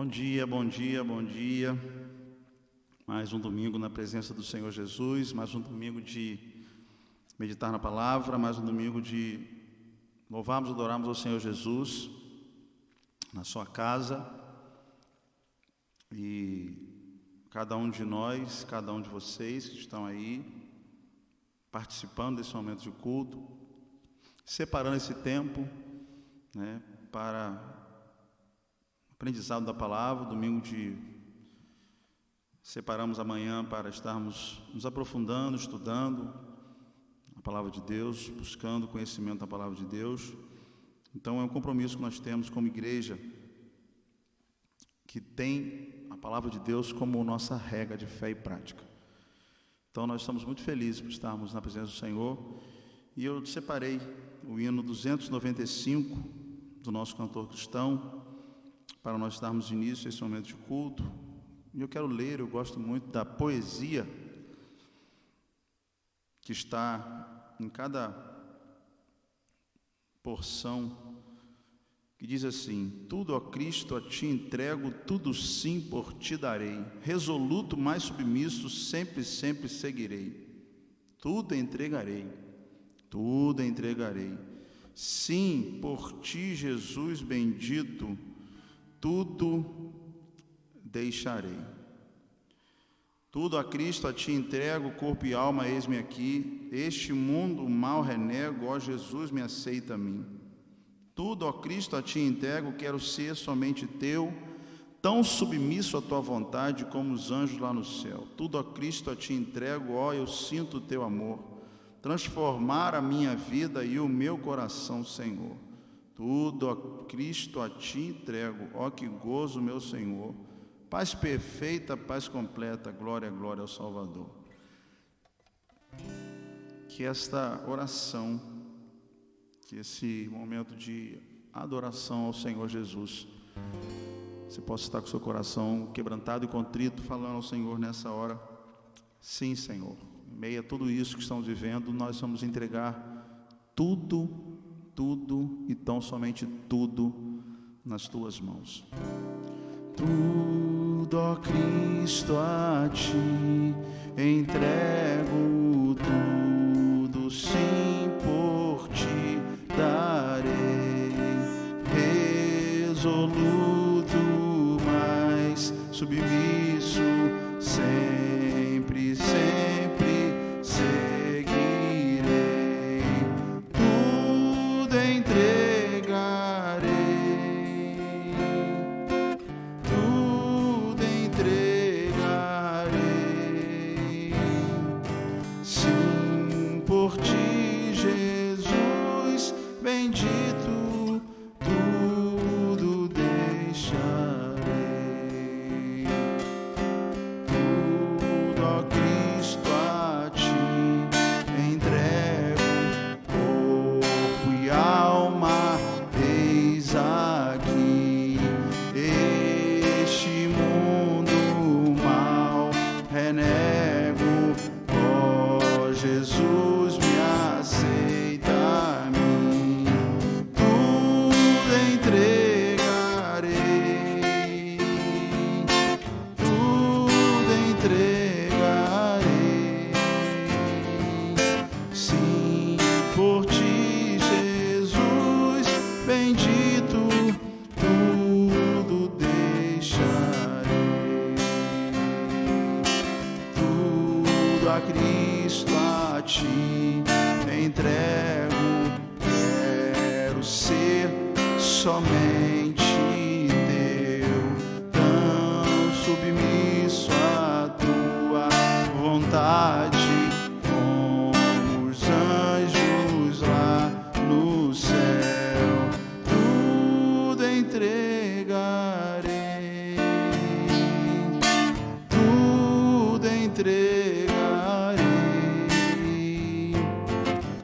Bom dia, bom dia, bom dia. Mais um domingo na presença do Senhor Jesus, mais um domingo de meditar na palavra, mais um domingo de louvarmos e adorarmos ao Senhor Jesus na sua casa. E cada um de nós, cada um de vocês que estão aí participando desse momento de culto, separando esse tempo, para aprendizado da palavra. Domingo separamos amanhã para estarmos nos aprofundando, estudando a palavra de Deus, buscando conhecimento da palavra de Deus. Então é um compromisso que nós temos como igreja, que tem a palavra de Deus como nossa regra de fé e prática. Então nós estamos muito felizes por estarmos na presença do Senhor, e eu separei o hino 295 do nosso cantor cristão, para nós darmos início a esse momento de culto. E eu quero ler, eu gosto muito da poesia que está em cada porção, que diz assim: tudo, ó Cristo, a ti entrego, tudo sim por ti darei, resoluto, mais submisso, sempre, sempre seguirei. Tudo entregarei, sim, por ti, Jesus bendito, tudo deixarei. Tudo a Cristo a ti entrego, corpo e alma, eis-me aqui. Este mundo mal renego, ó Jesus, me aceita a mim. Tudo, ó Cristo, a ti entrego, quero ser somente teu, tão submisso à tua vontade como os anjos lá no céu. Tudo, ó Cristo, a ti entrego, ó, eu sinto o teu amor, transformar a minha vida e o meu coração, Senhor. Tudo, ó Cristo, a ti entrego, ó que gozo, meu Senhor. Paz perfeita, paz completa, glória, glória ao Salvador. Que esta oração, que esse momento de adoração ao Senhor Jesus, você possa estar com o seu coração quebrantado e contrito, falando ao Senhor nessa hora: sim, Senhor, em meio a tudo isso que estamos vivendo, nós vamos entregar tudo e tão somente tudo nas tuas mãos. Tudo, ó Cristo, a ti entrego, tudo sim por ti darei, resoluto, mas submisso, sempre, sempre seguirei. Tudo entregarei, tudo entregarei, sim, por ti, Jesus bendito, tudo deixarei. Tudo, ó Cristo, a ti entrego, corpo e alma, eis aqui. Este mundo mal renego, ó Jesus, me aceita a mim. Tudo entregarei, tudo entregarei, sim, por ti, Jesus bendito, tudo deixarei. Tudo a Cristo, a ti entrego, quero ser somente teu, tão submisso à tua vontade como os anjos lá no céu. Tudo entregarei, tudo entregarei,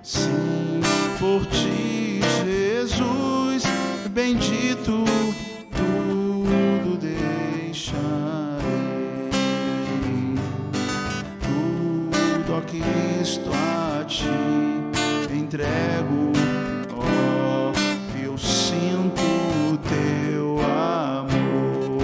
sim, por ti, Jesus bendito, tudo deixarei. Tudo, ó Cristo, a ti entrego, ó, eu sinto o teu amor,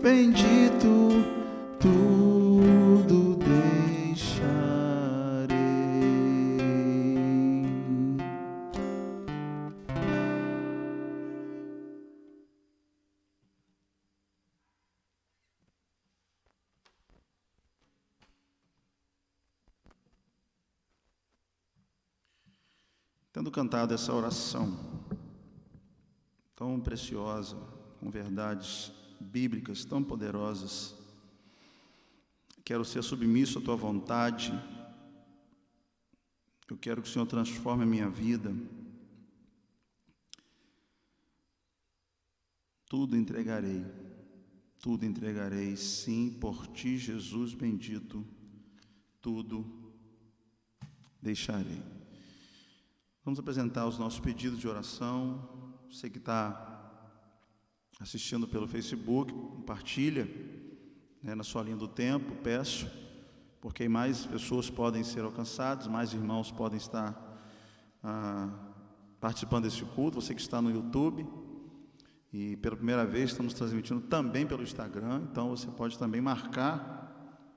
bendito, tudo deixarei. Tendo cantado essa oração tão preciosa, com verdades bíblicas tão poderosas, quero ser submisso à tua vontade. Eu quero que o Senhor transforme a minha vida. Tudo entregarei, sim, por ti, Jesus bendito, tudo deixarei. Vamos apresentar os nossos pedidos de oração. Você que está assistindo pelo Facebook, compartilha, né, na sua linha do tempo, peço, porque mais pessoas podem ser alcançadas, mais irmãos podem estar participando desse culto. Você que está no YouTube, e pela primeira vez estamos transmitindo também pelo Instagram, então você pode também marcar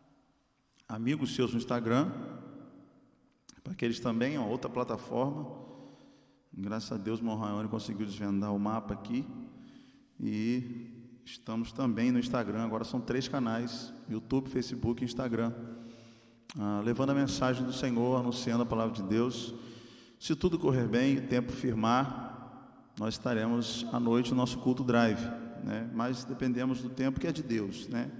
amigos seus no Instagram, para que eles também, outra plataforma. Graças a Deus, o irmão Raione conseguiu desvendar o mapa aqui, e estamos também no Instagram. Agora são 3 canais: YouTube, Facebook e Instagram, levando a mensagem do Senhor, anunciando a palavra de Deus. Se tudo correr bem, o tempo firmar, nós estaremos à noite no nosso culto drive, né? Mas dependemos do tempo que é de Deus, né?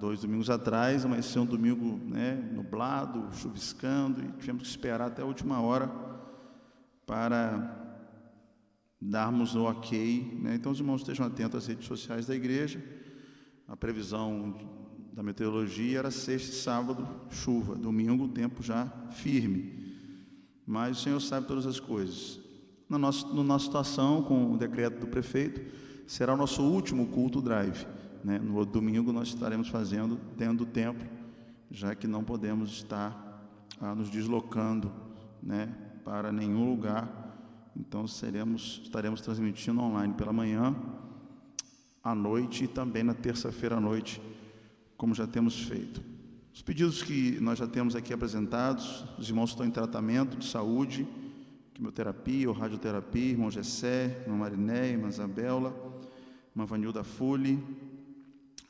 2 domingos atrás, amanheceu um domingo, né, nublado, chuviscando, e tivemos que esperar até a última hora para darmos o ok, né? Então os irmãos estejam atentos às redes sociais da igreja. A previsão da meteorologia era sexta e sábado, chuva, domingo o tempo já firme, mas o Senhor sabe todas as coisas. Na nossa situação, com o decreto do prefeito, será o nosso último culto drive, né? No outro domingo nós estaremos fazendo dentro do templo, já que não podemos estar nos deslocando, né, para nenhum lugar. Então estaremos transmitindo online pela manhã, à noite e também na terça-feira à noite, como já temos feito. Os pedidos que nós já temos aqui apresentados: os irmãos estão em tratamento de saúde, quimioterapia ou radioterapia, irmão Gessé, irmã Marinéia, irmã Isabela, irmã Vanilda Fule,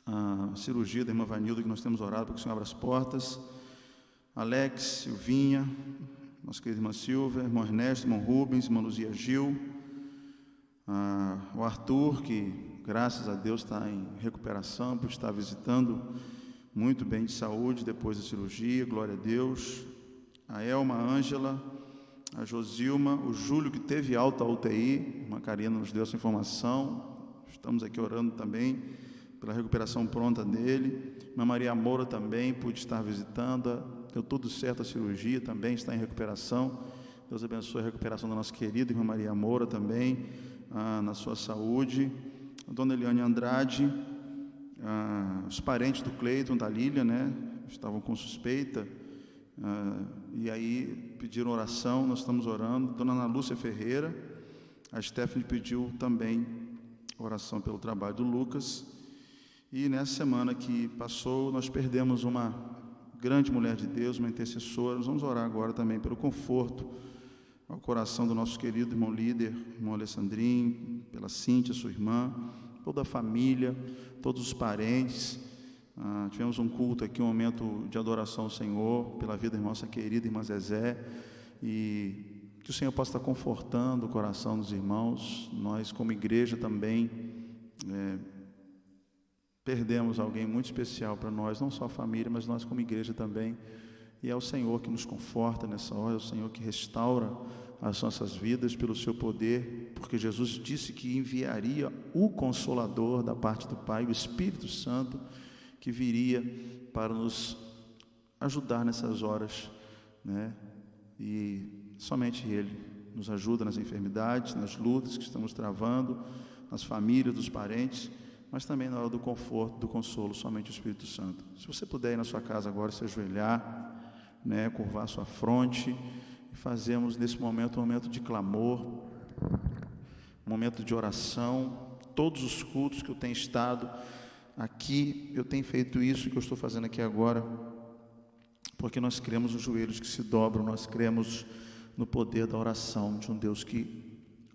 a cirurgia da irmã Vanilda, que nós temos orado para que o Senhor abra as portas, Alex, Silvinha, nossa querida irmã Silvia, irmão Ernesto, irmão Rubens, irmã Luzia Gil, o Arthur, que graças a Deus está em recuperação, por estar visitando muito bem de saúde depois da cirurgia, glória a Deus, a Elma, a Ângela, a Josilma, o Júlio, que teve alta UTI, a irmã Karina nos deu essa informação, estamos aqui orando também pela recuperação pronta dele. Irmã Maria Moura também pude estar visitando, deu tudo certo a cirurgia, também está em recuperação. Deus abençoe a recuperação da nossa querida irmã Maria Moura também, na sua saúde. A dona Eliane Andrade, os parentes do Cleiton, da Lília, né, estavam com suspeita, e aí pediram oração, nós estamos orando. Dona Ana Lúcia Ferreira, a Stephanie pediu também oração pelo trabalho do Lucas. E nessa semana que passou, nós perdemos uma grande mulher de Deus, uma intercessora. Nós vamos orar agora também pelo conforto ao coração do nosso querido irmão líder, irmão Alessandrinho, pela Cíntia, sua irmã, toda a família, todos os parentes. Tivemos um culto aqui, um momento de adoração ao Senhor, pela vida da nossa querida irmã Zezé, e que o Senhor possa estar confortando o coração dos irmãos. Nós, como igreja, também perdemos alguém muito especial para nós, não só a família, mas nós como igreja também. E é o Senhor que nos conforta nessa hora, é o Senhor que restaura as nossas vidas pelo seu poder, porque Jesus disse que enviaria o Consolador da parte do Pai, o Espírito Santo, que viria para nos ajudar nessas horas, né? E somente Ele nos ajuda nas enfermidades, nas lutas que estamos travando, nas famílias, dos parentes, mas também na hora do conforto, do consolo, somente o Espírito Santo. Se você puder ir na sua casa agora, se ajoelhar, né, curvar sua fronte, e fazemos nesse momento um momento de clamor, um momento de oração. Todos os cultos que eu tenho estado aqui eu tenho feito isso que eu estou fazendo aqui agora, porque nós cremos nos joelhos que se dobram, nós cremos no poder da oração de um Deus que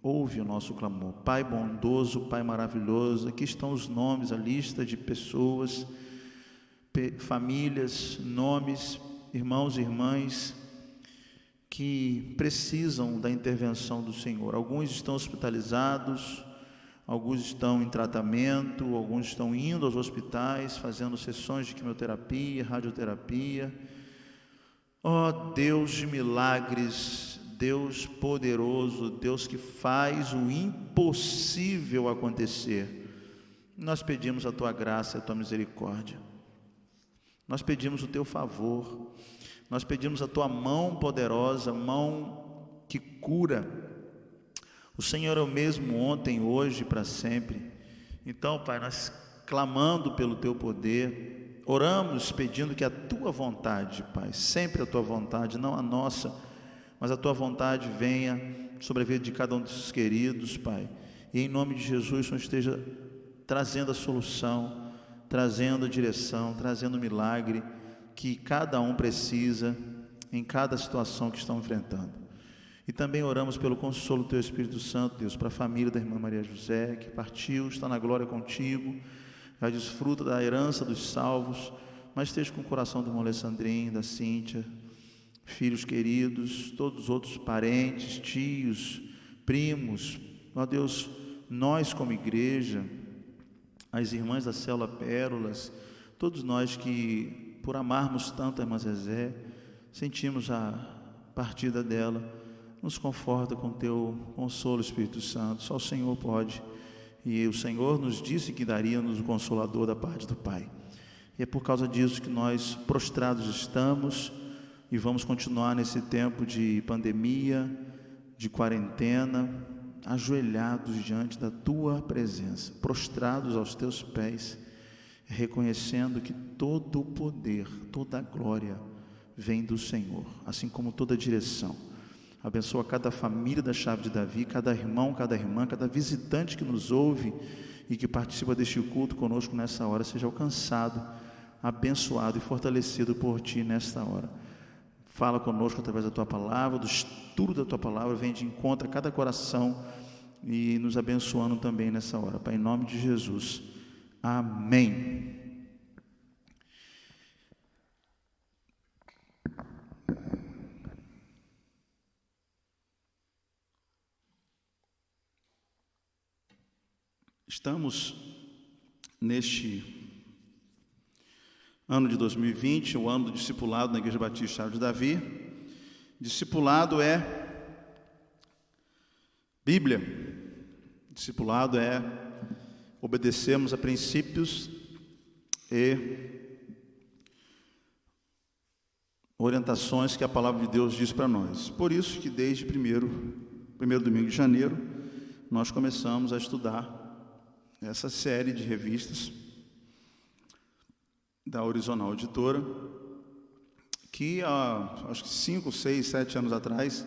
ouve o nosso clamor. Pai bondoso, Pai maravilhoso, aqui estão os nomes, a lista de pessoas, famílias, nomes, irmãos e irmãs que precisam da intervenção do Senhor. Alguns estão hospitalizados, alguns estão em tratamento, alguns estão indo aos hospitais, fazendo sessões de quimioterapia, radioterapia. Ó Deus de milagres, Deus poderoso, Deus que faz o impossível acontecer, nós pedimos a Tua graça e a Tua misericórdia, nós pedimos o Teu favor, nós pedimos a Tua mão poderosa, mão que cura. O Senhor é o mesmo ontem, hoje e para sempre. Então, Pai, nós clamando pelo Teu poder, oramos pedindo que a Tua vontade, Pai, sempre a Tua vontade, não a nossa, mas a Tua vontade venha sobre a vida de cada um desses queridos, Pai. E em nome de Jesus, o Senhor esteja trazendo a solução, trazendo a direção, trazendo o milagre que cada um precisa em cada situação que estão enfrentando. E também oramos pelo consolo do Teu Espírito Santo, Deus, para a família da irmã Maria José, que partiu, está na glória contigo, já desfruta da herança dos salvos, mas esteja com o coração do irmão Alessandrinho, da Cíntia, filhos queridos, todos os outros parentes, tios, primos. Ó Deus, nós como igreja, as irmãs da Célula Pérolas, todos nós que, por amarmos tanto a irmã Zezé, sentimos a partida dela, nos conforta com Teu consolo, Espírito Santo. Só o Senhor pode, e o Senhor nos disse que daria-nos o Consolador da parte do Pai, e é por causa disso que nós prostrados estamos, e vamos continuar nesse tempo de pandemia, de quarentena, ajoelhados diante da Tua presença, prostrados aos Teus pés, reconhecendo que todo o poder, toda a glória vem do Senhor, assim como toda a direção. Abençoa cada família da Chave de Davi, cada irmão, cada irmã, cada visitante que nos ouve e que participa deste culto conosco nessa hora, seja alcançado, abençoado e fortalecido por Ti nesta hora. Fala conosco através da Tua palavra, do estudo da Tua palavra, vem de encontro a cada coração e nos abençoando também nessa hora, Pai, em nome de Jesus, amém. Estamos neste ano de 2020, o ano do discipulado na Igreja Batista Chave de Davi. Discipulado é Bíblia. Discipulado é obedecermos a princípios e orientações que a palavra de Deus diz para nós. Por isso que desde primeiro domingo de janeiro, nós começamos a estudar essa série de revistas da Horizontal Editora, que acho que 5, 6, 7 anos atrás,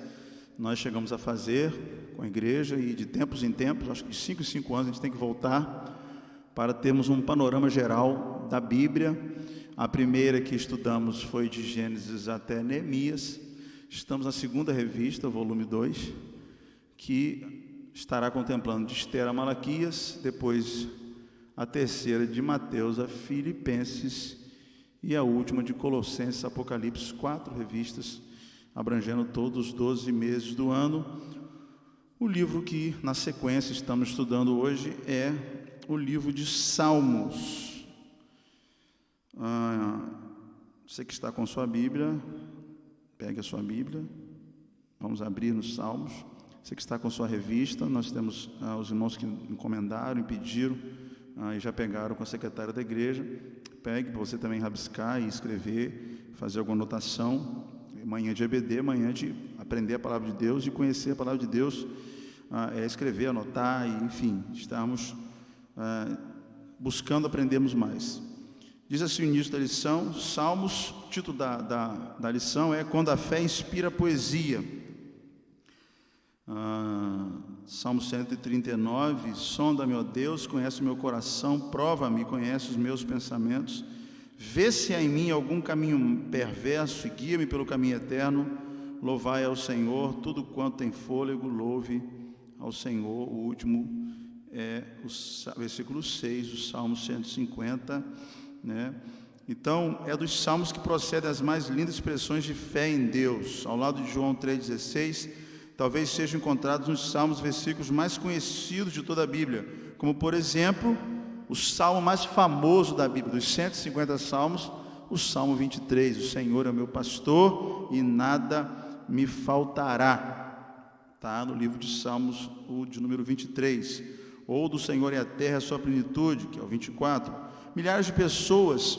nós chegamos a fazer com a igreja, e de tempos em tempos, acho que de 5 em 5 anos, a gente tem que voltar para termos um panorama geral da Bíblia. A primeira que estudamos foi de Gênesis até Neemias. Estamos na segunda revista, volume 2, que estará contemplando de Esther a Malaquias, depois a terceira de Mateus a Filipenses e a última de Colossenses a Apocalipse, 4 revistas, abrangendo todos os 12 meses do ano. O livro que na sequência estamos estudando hoje é o livro de Salmos. Você que está com sua Bíblia, pegue a sua Bíblia, vamos abrir nos Salmos. Você que está com sua revista, nós temos os irmãos que encomendaram e pediram, e já pegaram com a secretária da igreja. Pegue para você também rabiscar e escrever, fazer alguma anotação. Manhã de EBD, manhã de aprender a palavra de Deus e conhecer a palavra de Deus, é escrever, anotar, e, enfim, estamos buscando aprendermos mais. Diz assim o início da lição, Salmos, o título da lição é Quando a Fé Inspira Poesia. Salmo 139, sonda-me, ó Deus, conhece o meu coração, prova-me, conhece os meus pensamentos, vê se há em mim algum caminho perverso e guia-me pelo caminho eterno. Louvai ao Senhor, tudo quanto tem fôlego, louve ao Senhor. O último é o versículo 6 do Salmo 150, né? Então, é dos salmos que procedem as mais lindas expressões de fé em Deus. Ao lado de João 3,16, talvez sejam encontrados nos salmos versículos mais conhecidos de toda a Bíblia, como, por exemplo, o salmo mais famoso da Bíblia, dos 150 salmos, o Salmo 23, o Senhor é o meu pastor e nada me faltará. Está no livro de Salmos, o de número 23. Ou do Senhor é a terra, a sua plenitude, que é o 24. Milhares de pessoas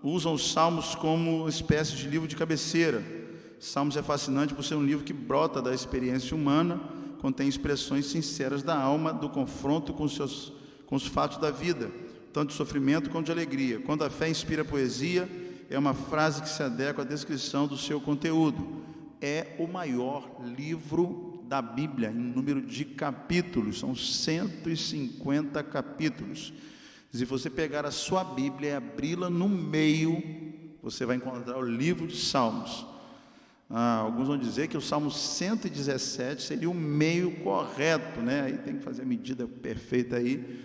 usam os Salmos como espécie de livro de cabeceira. Salmos é fascinante por ser um livro que brota da experiência humana, contém expressões sinceras da alma, do confronto com os fatos da vida, tanto de sofrimento quanto de alegria. Quando a fé inspira poesia, é uma frase que se adequa à descrição do seu conteúdo. É o maior livro da Bíblia em número de capítulos, são 150 capítulos. Se você pegar a sua Bíblia e abri-la no meio, você vai encontrar o livro de Salmos. Alguns vão dizer que o Salmo 117 seria o meio correto, né? Aí tem que fazer a medida perfeita aí,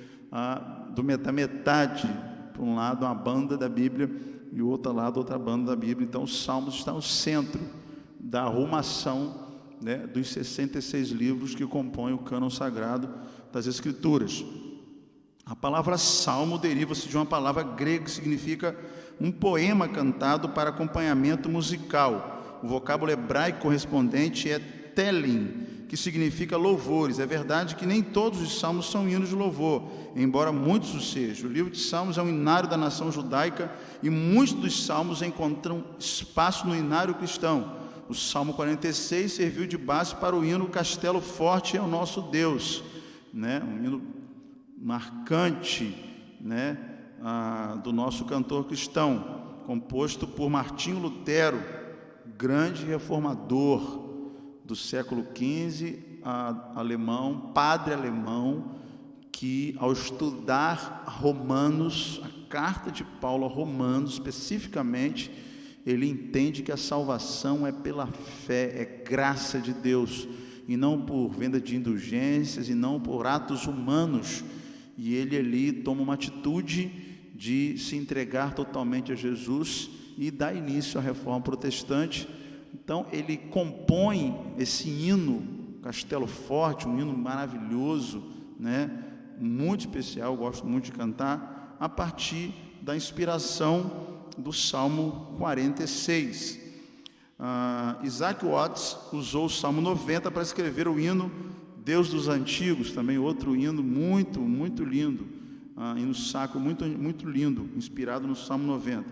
da metade, para um lado uma banda da Bíblia e o outro lado outra banda da Bíblia. Então os Salmos estão no centro da arrumação, né, dos 66 livros que compõem o cânon sagrado das Escrituras. A palavra salmo deriva-se de uma palavra grega que significa um poema cantado para acompanhamento musical. O vocábulo hebraico correspondente é telim, que significa louvores. É verdade que nem todos os salmos são hinos de louvor, embora muitos o sejam. O livro de Salmos é um inário da nação judaica e muitos dos salmos encontram espaço no inário cristão. O Salmo 46 serviu de base para o hino Castelo Forte é o Nosso Deus, né? Um hino marcante, né, do nosso cantor cristão, composto por Martinho Lutero, grande reformador do século XV, alemão, padre alemão, que ao estudar Romanos, a carta de Paulo a Romanos especificamente, ele entende que a salvação é pela fé, é graça de Deus, e não por venda de indulgências, e não por atos humanos. E ele ali toma uma atitude de se entregar totalmente a Jesus e dá início à reforma protestante. Então ele compõe esse hino, Castelo Forte, um hino maravilhoso, né? Muito especial, eu gosto muito de cantar, a partir da inspiração do Salmo 46. Isaac Watts usou o Salmo 90 para escrever o hino Deus dos Antigos, também outro hino muito, muito lindo, hino sacro muito, muito lindo, inspirado no Salmo 90.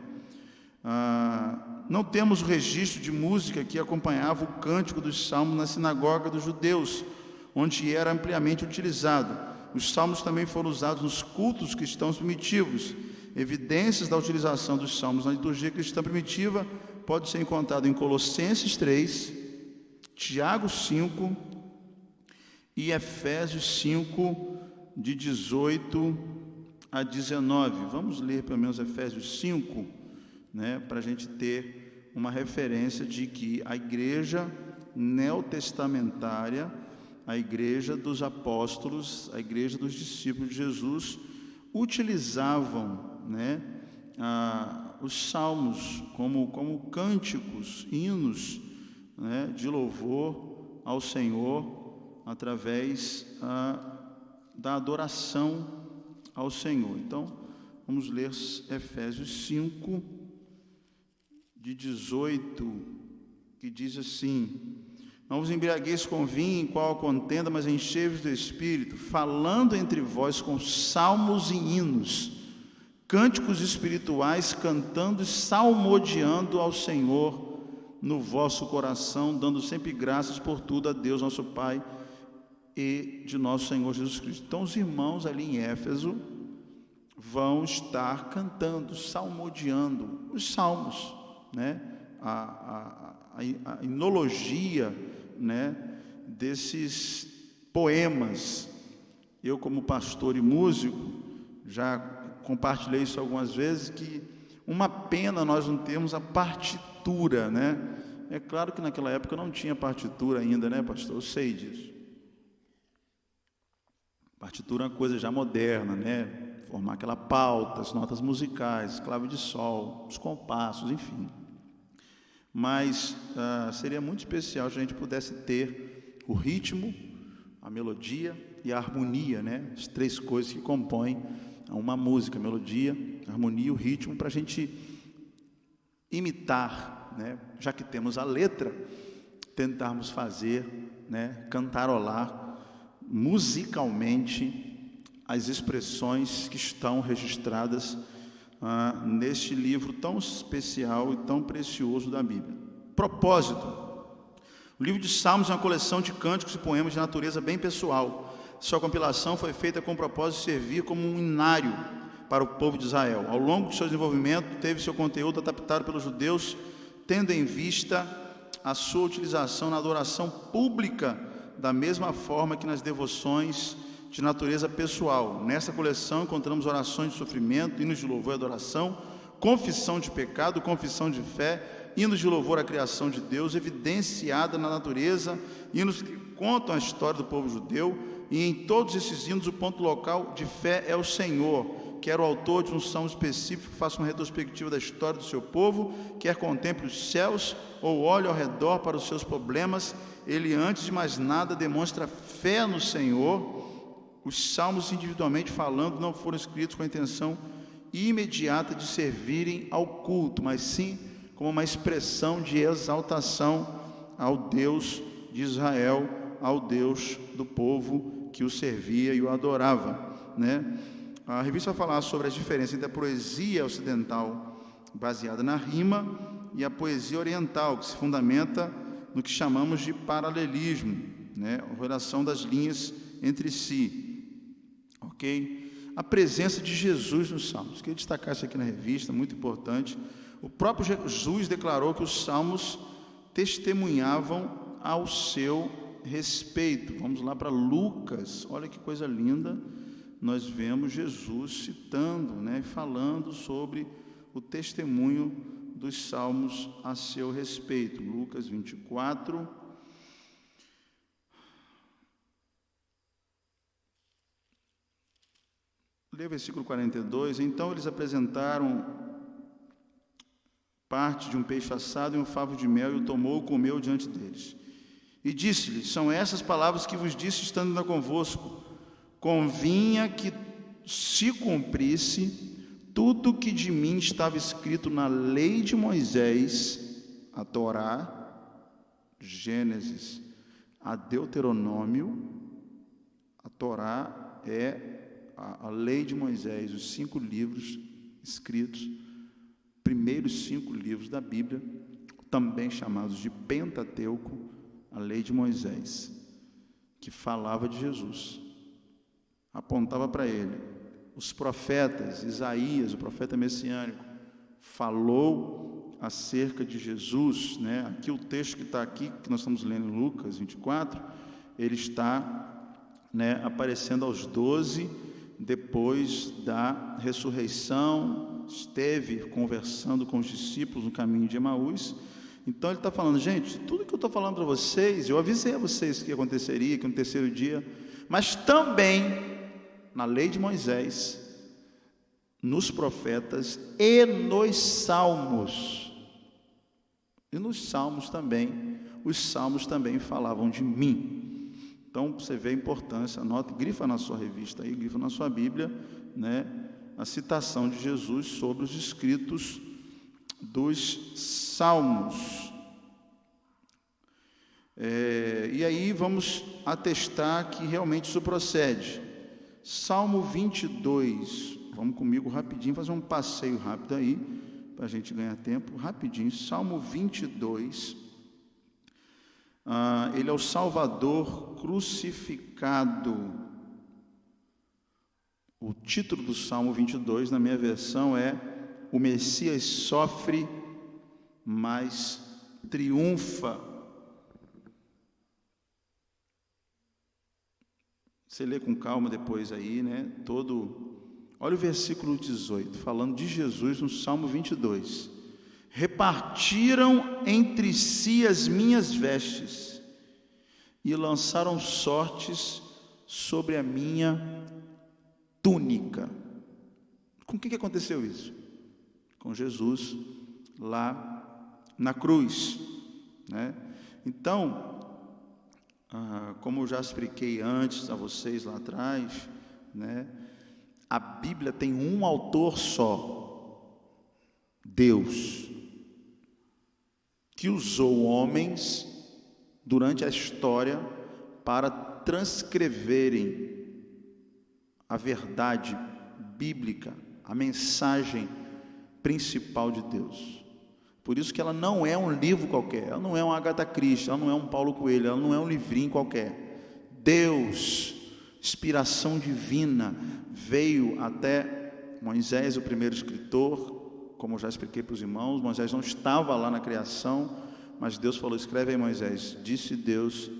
Não temos o registro de música que acompanhava o cântico dos salmos na sinagoga dos judeus, onde era ampliamente utilizado. Os salmos também foram usados nos cultos cristãos primitivos. Evidências da utilização dos salmos na liturgia cristã primitiva pode ser encontrado em Colossenses 3, Tiago 5 e Efésios 5, de 18 a 19. Vamos ler pelo menos Efésios 5, né, para a gente ter uma referência de que a igreja neotestamentária, a igreja dos apóstolos, a igreja dos discípulos de Jesus, utilizavam, né, os salmos como cânticos, hinos, né, de louvor ao Senhor, através da adoração ao Senhor. Então, vamos ler Efésios 5, de 18, que diz assim: não vos embriagueis com vinho, em qual contenda, mas enchei-vos do Espírito, falando entre vós com salmos e hinos, cânticos espirituais, cantando e salmodiando ao Senhor no vosso coração, dando sempre graças por tudo a Deus nosso Pai e de nosso Senhor Jesus Cristo. Então os irmãos ali em Éfeso vão estar cantando, salmodiando os salmos, né? A hinologia, né, desses poemas. Eu, como pastor e músico, já compartilhei isso algumas vezes, que uma pena nós não termos a partitura, né? É claro que naquela época não tinha partitura ainda, né, pastor? Eu sei disso. Partitura é uma coisa já moderna, né? Formar aquela pauta, as notas musicais, clave de sol, os compassos, enfim. Mas seria muito especial se a gente pudesse ter o ritmo, a melodia e a harmonia, né? As três coisas que compõem uma música: a melodia, a harmonia e o ritmo, para a gente imitar, né? Já que temos a letra, tentarmos fazer, né? Cantarolar musicalmente as expressões que estão registradas neste livro tão especial e tão precioso da Bíblia. Propósito: o livro de Salmos é uma coleção de cânticos e poemas de natureza bem pessoal. Sua compilação foi feita com o propósito de servir como um hinário para o povo de Israel. Ao longo de seu desenvolvimento, teve seu conteúdo adaptado pelos judeus, tendo em vista a sua utilização na adoração pública, da mesma forma que nas devoções de natureza pessoal. Nessa coleção encontramos orações de sofrimento, hinos de louvor e adoração, confissão de pecado, confissão de fé, hinos de louvor à criação de Deus, evidenciada na natureza, hinos que contam a história do povo judeu, e em todos esses hinos o ponto local de fé é o Senhor. Quer o autor de um salmo específico faça uma retrospectiva da história do seu povo, quer contemple os céus ou olhe ao redor para os seus problemas, ele, antes de mais nada, demonstra fé no Senhor. Os salmos, individualmente falando, não foram escritos com a intenção imediata de servirem ao culto, mas sim como uma expressão de exaltação ao Deus de Israel, ao Deus do povo que o servia e o adorava, né? A revista vai falar sobre as diferenças entre a poesia ocidental, baseada na rima, e a poesia oriental, que se fundamenta no que chamamos de paralelismo, né? A relação das linhas entre si, ok? A presença de Jesus nos Salmos. Queria destacar isso aqui na revista, muito importante. O próprio Jesus declarou que os Salmos testemunhavam ao seu respeito. Vamos lá para Lucas, olha que coisa linda. Nós vemos Jesus citando, né, falando sobre o testemunho dos Salmos a seu respeito. Lucas 24. Lê o versículo 42. Então eles apresentaram parte de um peixe assado e um favo de mel, e o tomou e comeu diante deles. E disse-lhes: são essas palavras que vos disse estando ainda convosco. Convinha que se cumprisse tudo que de mim estava escrito na lei de Moisés, a Torá, Gênesis a Deuteronômio. A Torá é a lei de Moisés, os 5 livros escritos, primeiros 5 livros da Bíblia, também chamados de Pentateuco, a lei de Moisés, que falava de Jesus, apontava para ele. Os profetas, Isaías, o profeta messiânico, falou acerca de Jesus, né? Aqui o texto que está aqui, que nós estamos lendo em Lucas 24, ele está, né, aparecendo aos 12, depois da ressurreição, esteve conversando com os discípulos no caminho de Emaús. Então ele está falando: gente, tudo que eu estou falando para vocês, eu avisei a vocês que aconteceria, que no terceiro dia, mas também na lei de Moisés, nos profetas e nos salmos. E nos salmos também, os salmos também falavam de mim. Então você vê a importância, anota, grifa na sua revista aí, grifa na sua Bíblia, né, a citação de Jesus sobre os escritos dos salmos. E aí vamos atestar que realmente isso procede. Salmo 22, vamos comigo rapidinho, fazer um passeio rápido aí, para a gente ganhar tempo, rapidinho. Salmo 22, ele é o Salvador crucificado. O título do Salmo 22, na minha versão, é: o Messias sofre, mas triunfa. Você lê com calma depois aí, né? Olha o versículo 18, falando de Jesus no Salmo 22. Repartiram entre si as minhas vestes e lançaram sortes sobre a minha túnica. Com o que aconteceu isso? Com Jesus lá na cruz, né? Então, como eu já expliquei antes a vocês lá atrás, né? A Bíblia tem um autor só, Deus, que usou homens durante a história para transcreverem a verdade bíblica, a mensagem principal de Deus. Por isso que ela não é um livro qualquer, ela não é um Agatha Christie, ela não é um Paulo Coelho, ela não é um livrinho qualquer. Deus, inspiração divina, veio até Moisés, o primeiro escritor, como eu já expliquei para os irmãos. Moisés não estava lá na criação, mas Deus falou: escreve aí, Moisés. Disse Deus: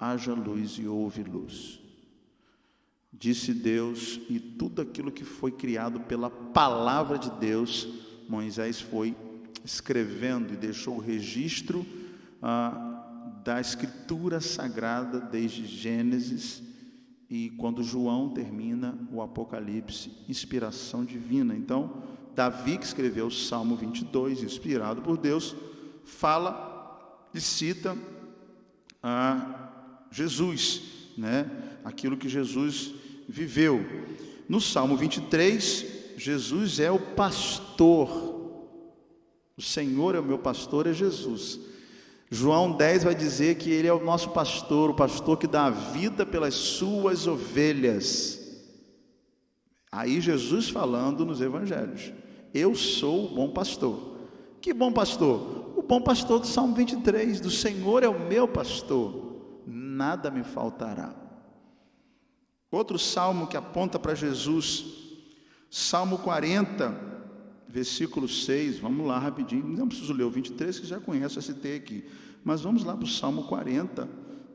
haja luz, e houve luz. Disse Deus, e tudo aquilo que foi criado pela palavra de Deus, Moisés foi escrevendo e deixou o registro da escritura sagrada desde Gênesis, e quando João termina o Apocalipse, inspiração divina. Então, Davi, que escreveu o Salmo 22, inspirado por Deus, fala e cita a Jesus, né? Aquilo que Jesus viveu. No Salmo 23, Jesus é o pastor. O Senhor é o meu pastor, é Jesus. João 10 vai dizer que Ele é o nosso pastor, o pastor que dá a vida pelas suas ovelhas. Aí Jesus falando nos evangelhos: eu sou o bom pastor. Que bom pastor? O bom pastor do Salmo 23, do Senhor é o meu pastor, nada me faltará. Outro salmo que aponta para Jesus, Salmo 40, versículo 6, vamos lá rapidinho, não preciso ler o 23, que já conheço, citei aqui, mas vamos lá para o Salmo 40,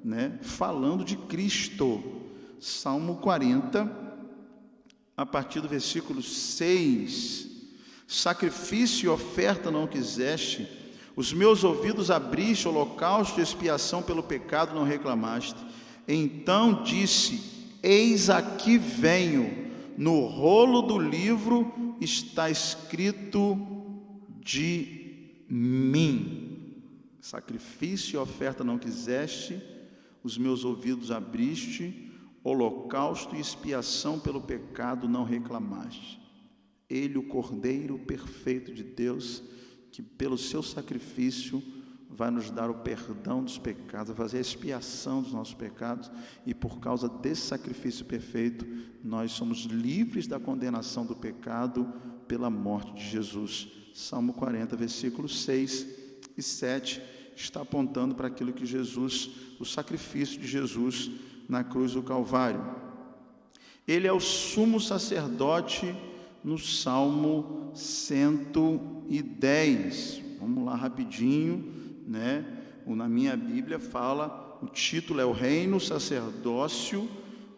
né, falando de Cristo. Salmo 40, a partir do versículo 6, sacrifício e oferta não quiseste, os meus ouvidos abriste, holocausto e expiação pelo pecado não reclamaste. Então disse: eis aqui venho, no rolo do livro está escrito de mim. Sacrifício e oferta não quiseste, os meus ouvidos abriste, holocausto e expiação pelo pecado não reclamaste. Ele, o Cordeiro perfeito de Deus, que pelo seu sacrifício vai nos dar o perdão dos pecados, vai fazer a expiação dos nossos pecados, e por causa desse sacrifício perfeito, nós somos livres da condenação do pecado pela morte de Jesus. Salmo 40, versículos 6 e 7, está apontando para aquilo que Jesus, o sacrifício de Jesus na cruz do Calvário. Ele é o sumo sacerdote no Salmo 110, vamos lá rapidinho, né? Na minha Bíblia fala, o título é o reino, sacerdócio,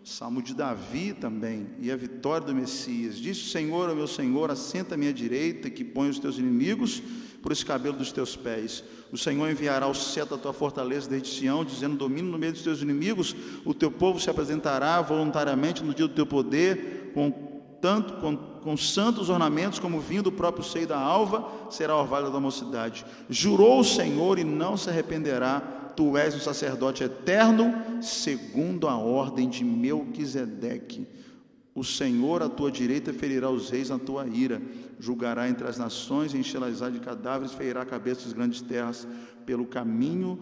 Salmo de Davi também, e a vitória do Messias. Disse o Senhor ao meu Senhor: assenta à minha direita, que põe os teus inimigos por escabelo dos teus pés. O Senhor enviará o cetro da tua fortaleza desde Sião, dizendo: domina no meio dos teus inimigos. O teu povo se apresentará voluntariamente no dia do teu poder, com santos ornamentos, como vinho do próprio seio da alva, será o orvalho da mocidade. Jurou o Senhor e não se arrependerá: tu és um sacerdote eterno, segundo a ordem de Melquisedeque. O Senhor à tua direita ferirá os reis na tua ira, julgará entre as nações, encherá de cadáveres, ferirá a cabeça das grandes terras. Pelo caminho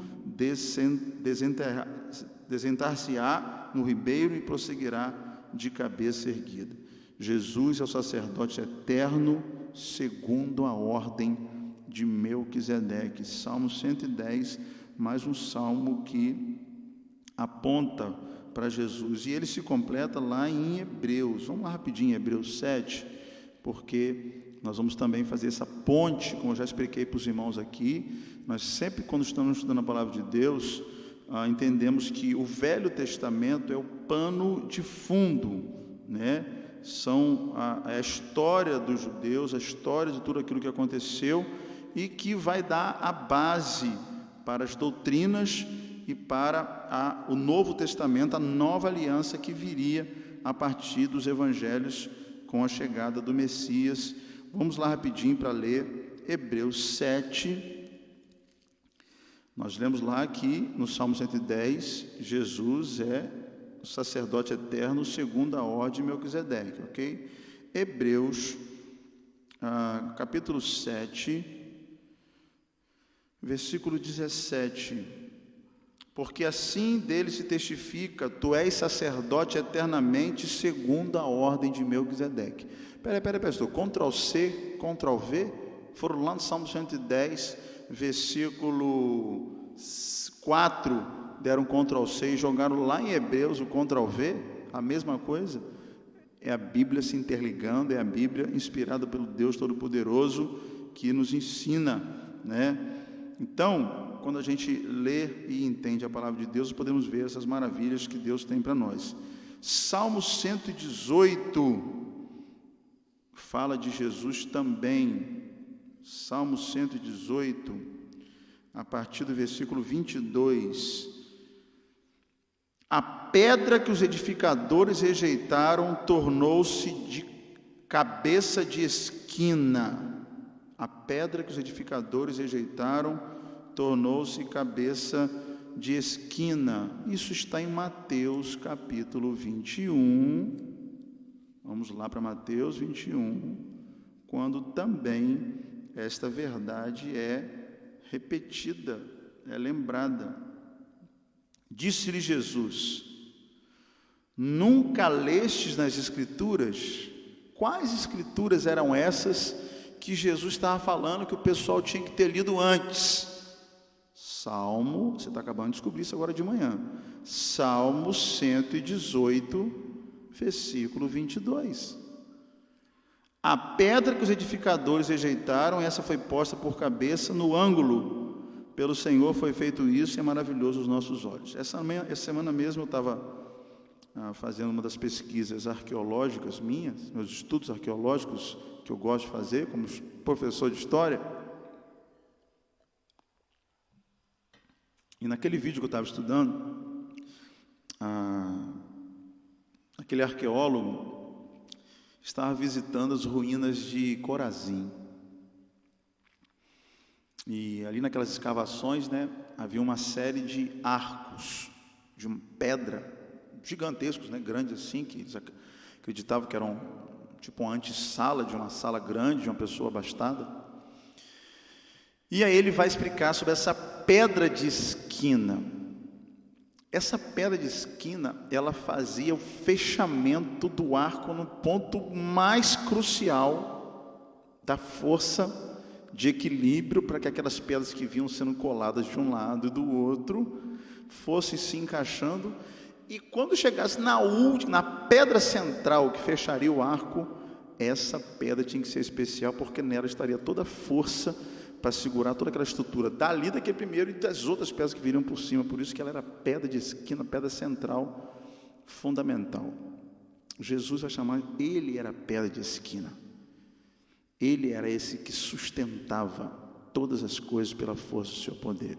desentar-se-á no ribeiro e prosseguirá de cabeça erguida. Jesus é o sacerdote eterno, segundo a ordem de Melquisedeque. Salmo 110, mais um salmo que aponta para Jesus, e ele se completa lá em Hebreus. Vamos lá rapidinho, Hebreus 7, porque nós vamos também fazer essa ponte, como eu já expliquei para os irmãos aqui. Nós sempre, quando estamos estudando a palavra de Deus, entendemos que o Velho Testamento é o pano de fundo, né? São a história dos judeus, a história de tudo aquilo que aconteceu e que vai dar a base para as doutrinas e para o Novo Testamento, a nova aliança que viria a partir dos evangelhos com a chegada do Messias. Vamos lá rapidinho para ler Hebreus 7. Nós lemos lá que no Salmo 110, Jesus é o sacerdote eterno segundo a ordem de Melquisedeque, ok? Hebreus, capítulo 7, versículo 17. Porque assim dele se testifica, tu és sacerdote eternamente segundo a ordem de Melquisedeque. Peraí, pastor, Ctrl+C, Ctrl+V, foram lá no Salmo 110, versículo 4, deram Ctrl+C e jogaram lá em Hebreus o Ctrl+V, a mesma coisa. É a Bíblia se interligando, é a Bíblia inspirada pelo Deus Todo-Poderoso que nos ensina, né? Então, quando a gente lê e entende a palavra de Deus, podemos ver essas maravilhas que Deus tem para nós. Salmo 118 fala de Jesus também. Salmo 118, a partir do versículo 22. A pedra que os edificadores rejeitaram tornou-se de cabeça de esquina. A pedra que os edificadores rejeitaram tornou-se cabeça de esquina. Isso está em Mateus capítulo 21. Vamos lá para Mateus 21, quando também esta verdade é repetida, é lembrada. Disse-lhe Jesus: nunca lestes nas Escrituras? Quais Escrituras eram essas que Jesus estava falando que o pessoal tinha que ter lido antes? Salmo, você está acabando de descobrir isso agora de manhã, Salmo 118, versículo 22. A pedra que os edificadores rejeitaram, essa foi posta por cabeça no ângulo. Pelo Senhor foi feito isso e é maravilhoso aos nossos olhos. Essa semana mesmo eu estava fazendo uma das pesquisas arqueológicas minhas, meus estudos arqueológicos que eu gosto de fazer como professor de história. E naquele vídeo que eu estava estudando, aquele arqueólogo estava visitando as ruínas de Corazim. E ali naquelas escavações, né, havia uma série de arcos de pedra gigantescos, né, grandes assim, que eles acreditavam que eram tipo uma antessala de uma sala grande, de uma pessoa abastada. E aí ele vai explicar sobre essa pedra de esquina. Essa pedra de esquina, ela fazia o fechamento do arco no ponto mais crucial da força de equilíbrio, para que aquelas pedras que vinham sendo coladas de um lado e do outro fossem se encaixando, e quando chegasse na pedra central que fecharia o arco, essa pedra tinha que ser especial, porque nela estaria toda a força para segurar toda aquela estrutura, dali daquele primeiro e das outras pedras que viriam por cima. Por isso que ela era pedra de esquina, pedra central, fundamental. Jesus vai chamar, ele era a pedra de esquina. Ele era esse que sustentava todas as coisas pela força do seu poder.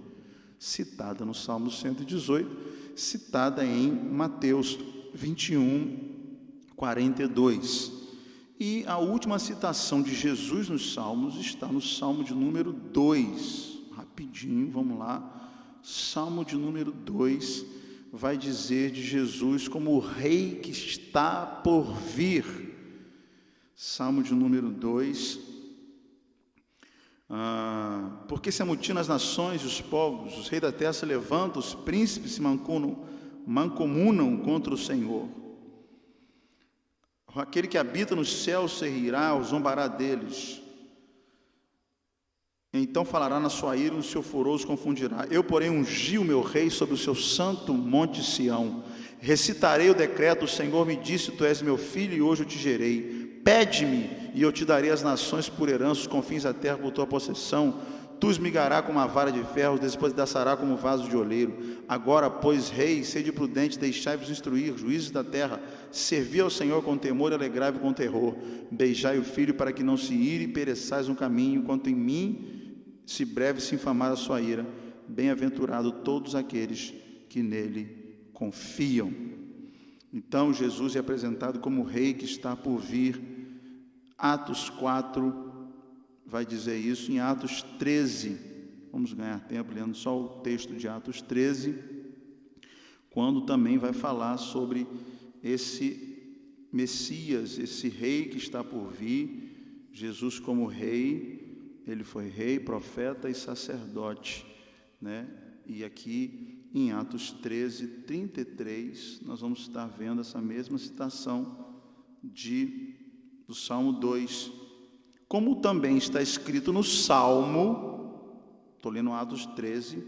Citada no Salmo 118, citada em Mateus 21, 42. E a última citação de Jesus nos Salmos está no Salmo de número 2. Rapidinho, vamos lá. Salmo de número 2 vai dizer de Jesus como o rei que está por vir. Salmo de número 2. Porque se amotinam as nações e os povos, os reis da terra se levantam, os príncipes se mancomunam contra o Senhor. Aquele que habita nos céus se rirá, zombará deles. Então falará na sua ira, no seu furor os confundirá. Eu, porém, ungi o meu rei sobre o seu santo monte Sião. Recitarei o decreto, o Senhor me disse, tu és meu filho e hoje eu te gerei. Pede-me e eu te darei as nações por herança, os confins da terra por tua possessão. tu esmigará com uma vara de ferro, despedaçará como vaso de oleiro. Agora, pois, rei, sede prudente, deixai-vos instruir, juízes da terra, servi ao Senhor com temor e alegrai-vos com terror. Beijai o filho para que não se ire e pereçais no caminho, enquanto em mim se breve se infamar a sua ira. Bem-aventurado todos aqueles que nele confiam. Então Jesus é apresentado como o rei que está por vir. Atos 4 vai dizer isso. Em Atos 13, vamos ganhar tempo lendo só o texto de Atos 13, quando também vai falar sobre esse Messias, esse rei que está por vir. Jesus como rei, ele foi rei, profeta e sacerdote, né? E aqui em Atos 13, 33, nós vamos estar vendo essa mesma citação do Salmo 2, como também está escrito no Salmo, estou lendo Atos 13,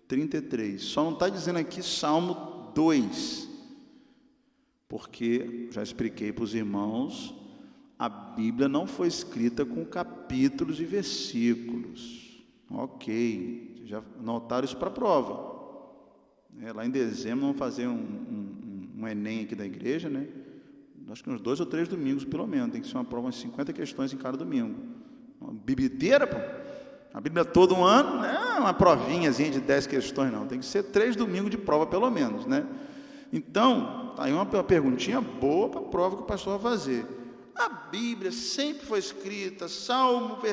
33, só não está dizendo aqui Salmo 2, porque, já expliquei para os irmãos, a Bíblia não foi escrita com capítulos e versículos, ok, já notaram isso para a prova. Lá em dezembro vamos fazer um Enem aqui da igreja, né? Acho que uns 2 ou 3 domingos, pelo menos. Tem que ser uma prova de 50 questões em cada domingo. Uma Bíblia inteira, pô. A Bíblia todo um ano, não é uma provinhazinha de 10 questões, não. Tem que ser 3 domingos de prova, pelo menos, né? Então, tá aí uma perguntinha boa para a prova que o pastor vai fazer. A Bíblia sempre foi escrita, Salmo 1,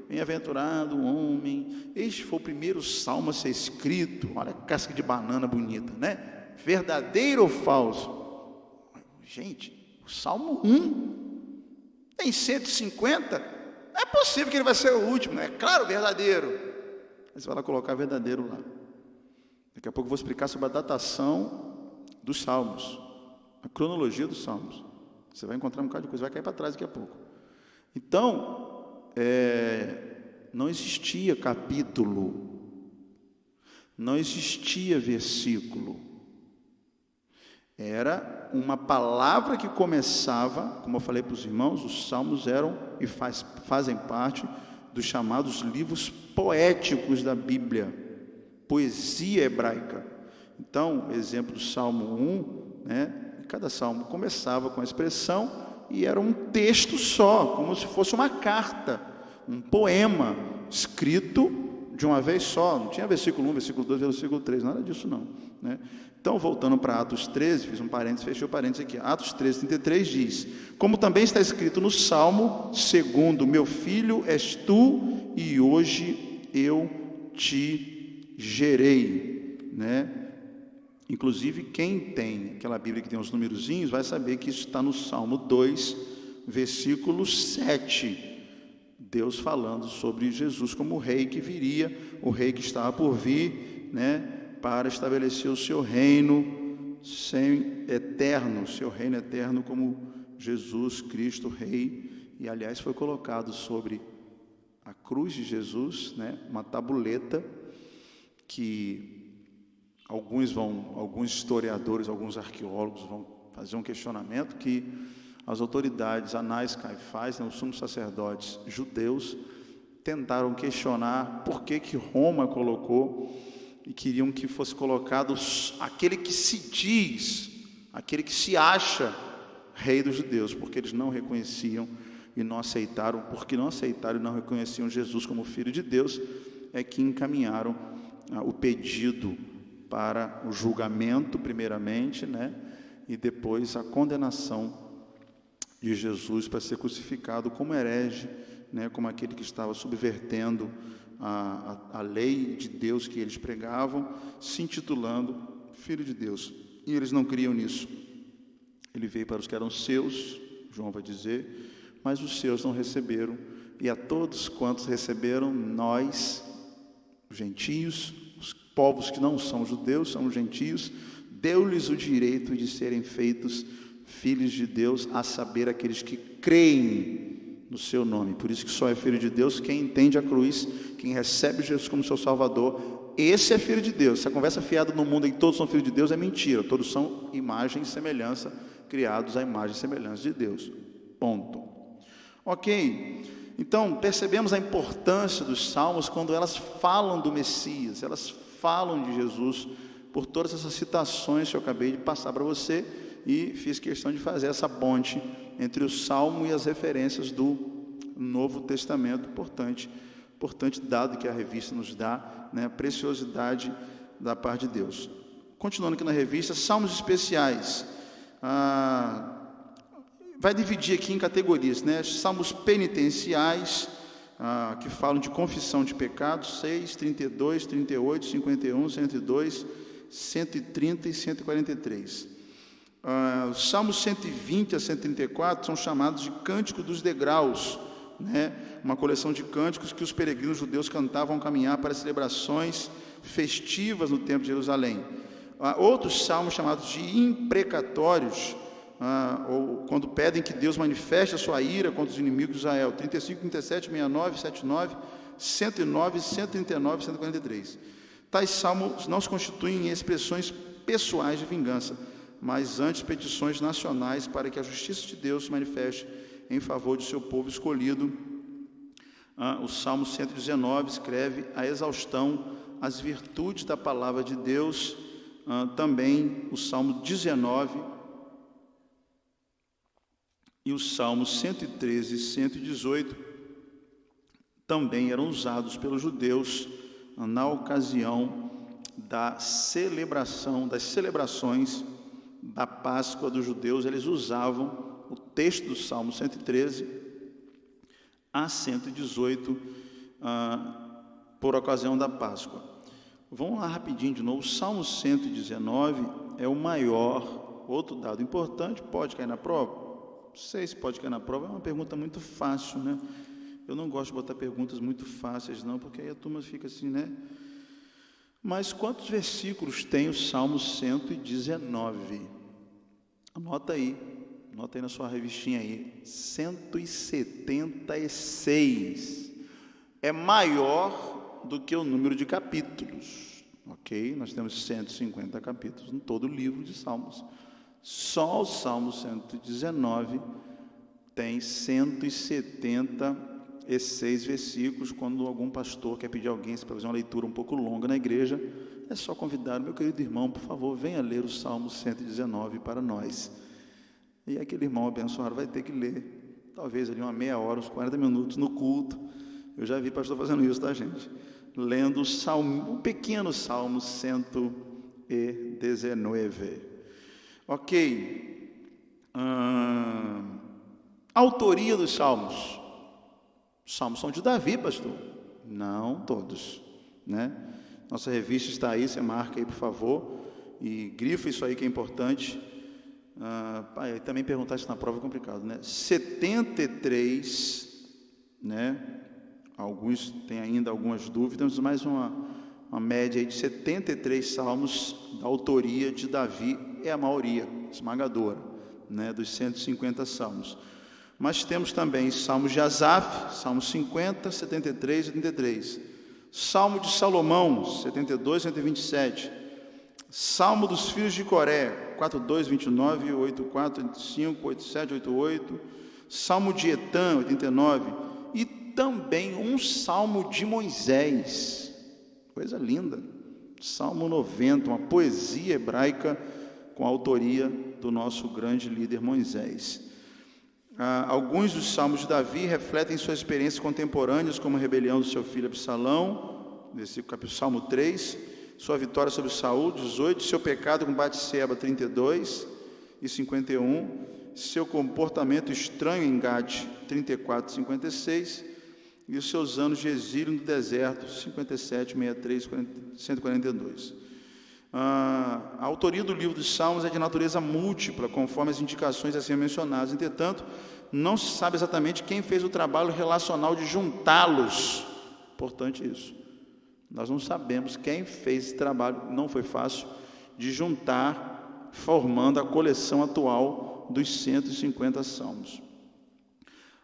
bem-aventurado o homem, este foi o primeiro salmo a ser escrito. Olha a casca de banana bonita, né? Verdadeiro ou falso? Gente, o Salmo 1 tem 150, não é possível que ele vai ser o último, né? Claro, verdadeiro. Aí você vai lá colocar verdadeiro lá. Daqui a pouco eu vou explicar sobre a datação dos salmos, a cronologia dos salmos. Você vai encontrar um bocado de coisa, vai cair para trás daqui a pouco. Então, não existia capítulo, não existia versículo, era uma palavra que começava, como eu falei para os irmãos, os salmos eram e fazem parte dos chamados livros poéticos da Bíblia, poesia hebraica. Então, exemplo do Salmo 1, né? Cada salmo começava com a expressão e era um texto só, como se fosse uma carta, um poema escrito de uma vez só. Não tinha versículo 1, versículo 2, versículo 3, nada disso não, né? Então, voltando para Atos 13, fiz um parênteses, fechei o parênteses aqui. Atos 13, 33 diz: como também está escrito no Salmo 2, meu filho és tu e hoje eu te gerei, né? Inclusive, quem tem aquela Bíblia que tem os numerozinhos, vai saber que isso está no Salmo 2, versículo 7. Deus falando sobre Jesus como o rei que viria, o rei que estava por vir, né, para estabelecer o seu reino eterno, seu reino eterno como Jesus Cristo, Rei. E, aliás, foi colocado sobre a cruz de Jesus, né, uma tabuleta que alguns historiadores, alguns arqueólogos vão fazer um questionamento que as autoridades, Anás e Caifás, né, os sumos sacerdotes judeus, tentaram questionar por que Roma colocou e queriam que fosse colocado aquele que se diz, aquele que se acha rei dos judeus, porque eles não reconheciam e não aceitaram, porque não aceitaram e não reconheciam Jesus como Filho de Deus, é que encaminharam o pedido para o julgamento, primeiramente, né, e depois a condenação de Jesus para ser crucificado como herege, né, como aquele que estava subvertendo a lei de Deus que eles pregavam, se intitulando Filho de Deus. E eles não criam nisso. Ele veio para os que eram seus, João vai dizer, mas os seus não receberam. E a todos quantos receberam, nós, os gentios, os povos que não são judeus, são gentios, deu-lhes o direito de serem feitos filhos de Deus, a saber, aqueles que creem no seu nome. Por isso que só é filho de Deus quem entende a cruz, quem recebe Jesus como seu Salvador. Esse é filho de Deus. Essa conversa fiada no mundo em que todos são filhos de Deus é mentira. Todos são imagem e semelhança, criados à imagem e semelhança de Deus. Ponto. Ok. Então, percebemos a importância dos salmos quando elas falam do Messias, elas falam de Jesus, por todas essas citações que eu acabei de passar para você, e fiz questão de fazer essa ponte entre o Salmo e as referências do Novo Testamento, importante dado que a revista nos dá, né, a preciosidade da parte de Deus. Continuando aqui na revista, Salmos especiais, vai dividir aqui em categorias, né, salmos penitenciais, que falam de confissão de pecados, 6, 32, 38, 51, 102, 130 e 143. Os salmos 120 a 134 são chamados de Cântico dos Degraus, né? Uma coleção de cânticos que os peregrinos judeus cantavam ao caminhar para celebrações festivas no templo de Jerusalém. Outros salmos chamados de imprecatórios, ou quando pedem que Deus manifeste a sua ira contra os inimigos de Israel, 35, 37, 69, 79, 109, 139 e 143. Tais salmos não se constituem em expressões pessoais de vingança, mas antes petições nacionais para que a justiça de Deus se manifeste em favor de seu povo escolhido. O Salmo 119 escreve a exaustão, as virtudes da palavra de Deus. Também o Salmo 19 e os Salmos 113 e 118 também eram usados pelos judeus na ocasião das celebrações da Páscoa dos judeus. Eles usavam o texto do Salmo 113 a 118 por ocasião da Páscoa. Vamos lá rapidinho de novo. O Salmo 119 é o maior. Outro dado importante, pode cair na prova? Não sei se pode cair na prova, é uma pergunta muito fácil, né? Eu não gosto de botar perguntas muito fáceis, não, porque aí a turma fica assim, né? Mas quantos versículos tem o Salmo 119? Anota aí na sua revistinha aí, 176. É maior do que o número de capítulos, ok? Nós temos 150 capítulos em todo o livro de Salmos. Só o Salmo 119 tem 176 versículos. Quando algum pastor quer pedir a alguém para fazer uma leitura um pouco longa na igreja, é só convidar o meu querido irmão, por favor, venha ler o Salmo 119 para nós. E aquele irmão abençoado vai ter que ler, talvez ali uma meia hora, uns 40 minutos no culto. Eu já vi pastor fazendo isso, tá, gente? Lendo o pequeno Salmo 119. Ok. Autoria dos salmos. Os salmos são de Davi, pastor? Não todos, né? Nossa revista está aí, você marca aí, por favor, e grifa isso aí que é importante. Também perguntar isso na prova é complicado, né? 73, né? Alguns têm ainda algumas dúvidas, mas uma média aí de 73 salmos da autoria de Davi, é a maioria esmagadora, né, dos 150 salmos. Mas temos também salmos de Asaf, salmos 50, 73 e 83. Salmo de Salomão, 72, 127. Salmo dos filhos de Coré, 42, 29, 84, 85, 87, 88. Salmo de Etã, 89. E também um salmo de Moisés, coisa linda, Salmo 90, uma poesia hebraica com a autoria do nosso grande líder Moisés. Alguns dos salmos de Davi refletem suas experiências contemporâneas, como a rebelião do seu filho Absalão, versículo Salmo 3, sua vitória sobre Saul, 18, seu pecado com Batseba, 32 e 51, seu comportamento estranho em Gade, 34 e 56, e os seus anos de exílio no deserto, 57, 63, 142. A autoria do livro dos Salmos é de natureza múltipla, conforme as indicações assim mencionadas. Entretanto, não se sabe exatamente quem fez o trabalho relacional de juntá-los. Importante isso. Nós não sabemos quem fez esse trabalho, não foi fácil, de juntar, formando a coleção atual dos 150 Salmos.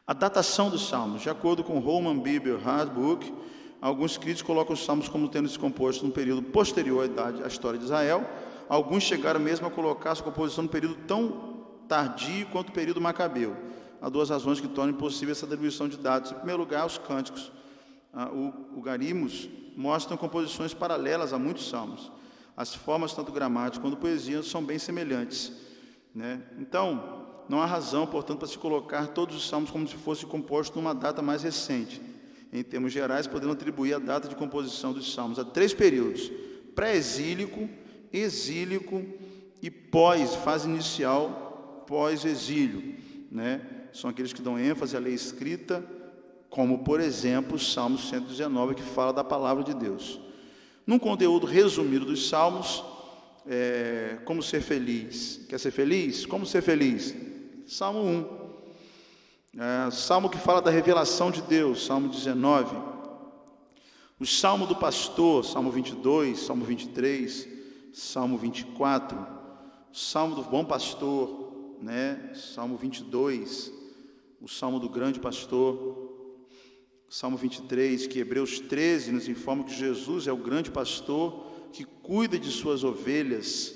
A datação dos Salmos, de acordo com Roman Bible Handbook, alguns críticos colocam os Salmos como tendo se composto num período posterior à história de Israel. Alguns chegaram mesmo a colocar a sua composição num período tão tardio quanto o período macabeu. há duas razões que tornam impossível essa atribuição de dados. Em primeiro lugar, os cânticos. Ugarimos mostram composições paralelas a muitos salmos. As formas, tanto gramática quanto poesia, são bem semelhantes, né? Então, não há razão, portanto, para se colocar todos os salmos como se fosse composto numa data mais recente. Em termos gerais, podemos atribuir a data de composição dos salmos a 3 períodos: pré-exílico, exílico e fase inicial, pós-exílio, né? São aqueles que dão ênfase à lei escrita, como, por exemplo, o Salmo 119, que fala da palavra de Deus. Num conteúdo resumido dos salmos, como ser feliz. Quer ser feliz? Como ser feliz? Salmo 1. Salmo que fala da revelação de Deus, Salmo 19. O Salmo do pastor, Salmo 22, Salmo 23, Salmo 24. Salmo do bom pastor, né? Salmo 22. O Salmo do grande pastor. Salmo 23, que Hebreus 13 nos informa que Jesus é o grande pastor que cuida de suas ovelhas,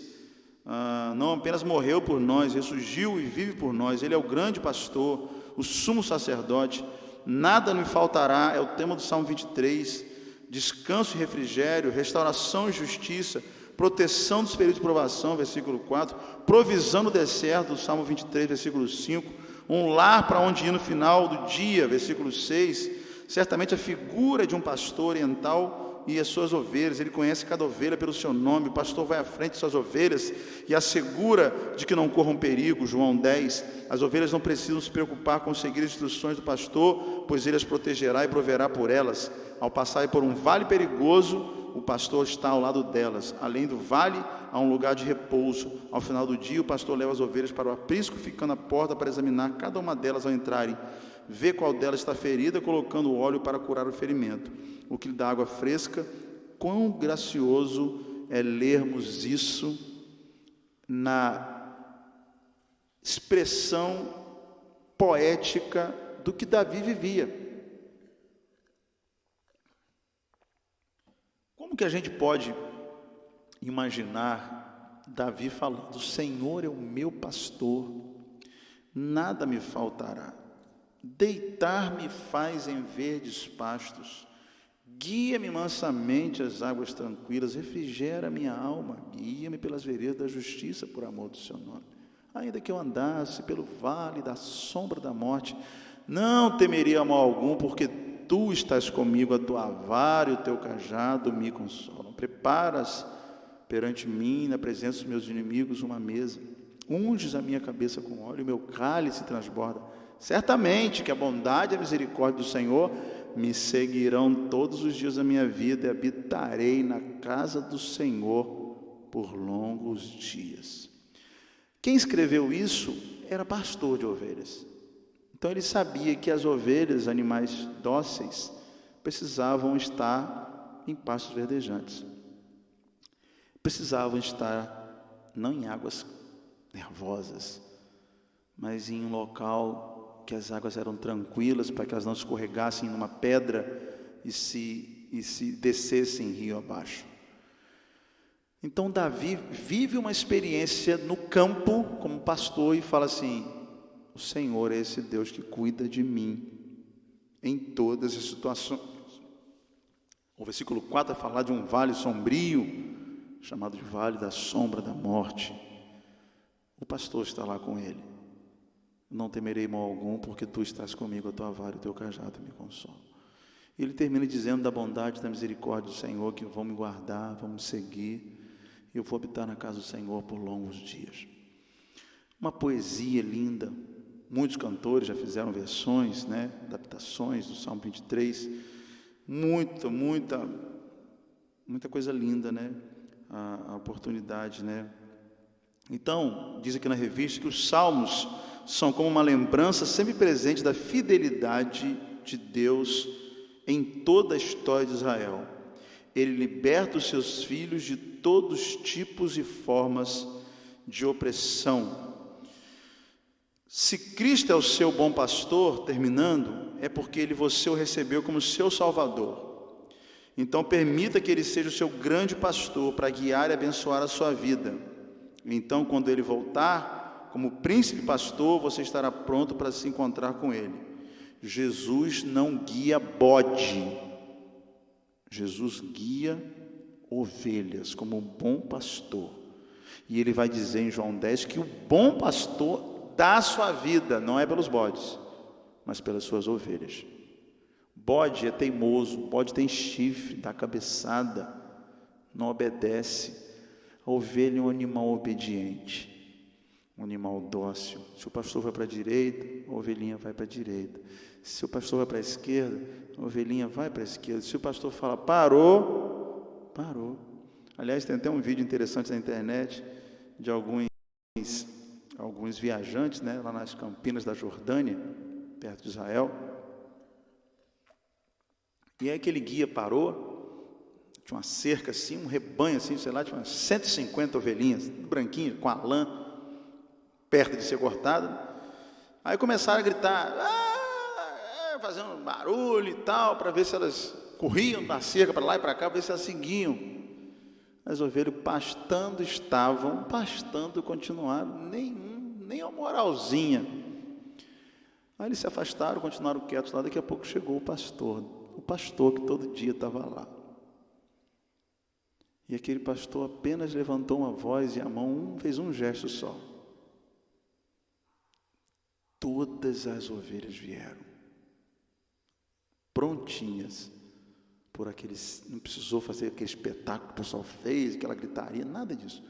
não apenas morreu por nós, ressurgiu e vive por nós. Ele é o grande pastor, o sumo sacerdote. Nada me faltará, é o tema do Salmo 23, descanso e refrigério, restauração e justiça, proteção dos períodos de provação, versículo 4, provisão no deserto, do Salmo 23, versículo 5, um lar para onde ir no final do dia, versículo 6, certamente a figura de um pastor oriental e as suas ovelhas. Ele conhece cada ovelha pelo seu nome. O pastor vai à frente de suas ovelhas e assegura de que não corram perigo, João 10. As ovelhas não precisam se preocupar com seguir as instruções do pastor, pois ele as protegerá e proverá por elas. Ao passarem por um vale perigoso, o pastor está ao lado delas. Além do vale, há um lugar de repouso. Ao final do dia, o pastor leva as ovelhas para o aprisco, ficando à porta para examinar cada uma delas ao entrarem. Vê qual delas está ferida, colocando óleo para curar o ferimento, o que lhe dá água fresca. Quão gracioso é lermos isso na expressão poética do que Davi vivia. Como que a gente pode imaginar Davi falando: o Senhor é o meu pastor, nada me faltará. Deitar-me faz em verdes pastos, guia-me mansamente às águas tranquilas, refrigera minha alma, guia-me pelas veredas da justiça por amor do seu nome. Ainda que eu andasse pelo vale da sombra da morte, não temeria mal algum, porque tu estás comigo, a tua vara e o teu cajado me consolam. Preparas perante mim, na presença dos meus inimigos, uma mesa, unges a minha cabeça com óleo, e meu cálice transborda. Certamente que a bondade e a misericórdia do Senhor me seguirão todos os dias da minha vida, e habitarei na casa do Senhor por longos dias. Quem escreveu isso era pastor de ovelhas. Então ele sabia que as ovelhas, animais dóceis, precisavam estar em pastos verdejantes. Precisavam estar não em águas nervosas, mas em um local que as águas eram tranquilas, para que elas não escorregassem numa pedra e se descessem rio abaixo. Então Davi vive uma experiência no campo como pastor e fala assim: o Senhor é esse Deus que cuida de mim em todas as situações. O versículo 4 vai falar de um vale sombrio, chamado de vale da sombra da morte. O pastor está lá com ele. Não temerei mal algum, porque tu estás comigo, a tua vara e o teu cajado me consolam. Ele termina dizendo da bondade e da misericórdia do Senhor, que vão me guardar, vão me seguir, e eu vou habitar na casa do Senhor por longos dias. Uma poesia linda. Muitos cantores já fizeram versões, né, adaptações do Salmo 23. Muita coisa linda, né? A oportunidade, né? Então, diz aqui na revista que os salmos são como uma lembrança sempre presente da fidelidade de Deus em toda a história de Israel. Ele liberta os seus filhos de todos os tipos e formas de opressão. Se Cristo é o seu bom pastor, terminando, é porque você o recebeu como seu Salvador. Então permita que Ele seja o seu grande pastor para guiar e abençoar a sua vida. Então, quando Ele voltar, como príncipe pastor, você estará pronto para se encontrar com ele. Jesus não guia bode, Jesus guia ovelhas, como um bom pastor. E ele vai dizer em João 10 que o bom pastor dá a sua vida, não é pelos bodes, mas pelas suas ovelhas. Bode é teimoso, bode tem chifre, dá cabeçada, não obedece. A ovelha é um animal obediente, um animal dócil. Se o pastor vai para a direita, a ovelhinha vai para a direita. Se o pastor vai para a esquerda, a ovelhinha vai para a esquerda. Se o pastor fala parou, parou. Aliás, tem até um vídeo interessante na internet de alguns viajantes, né, lá nas Campinas da Jordânia, perto de Israel. E aí aquele guia parou, tinha uma cerca assim, um rebanho assim, sei lá, tinha umas 150 ovelhinhas, branquinhas, com a lã perto de ser cortada. Aí começaram a gritar, fazendo barulho e tal, para ver se elas corriam da cerca para lá e para cá, para ver se elas seguiam. As ovelhas pastando, continuaram, nem uma moralzinha. Aí eles se afastaram, continuaram quietos lá, daqui a pouco chegou o pastor que todo dia estava lá. E aquele pastor apenas levantou uma voz e a mão, fez um gesto só. Todas as ovelhas vieram, prontinhas, não precisou fazer aquele espetáculo que o pessoal fez, aquela gritaria, nada disso.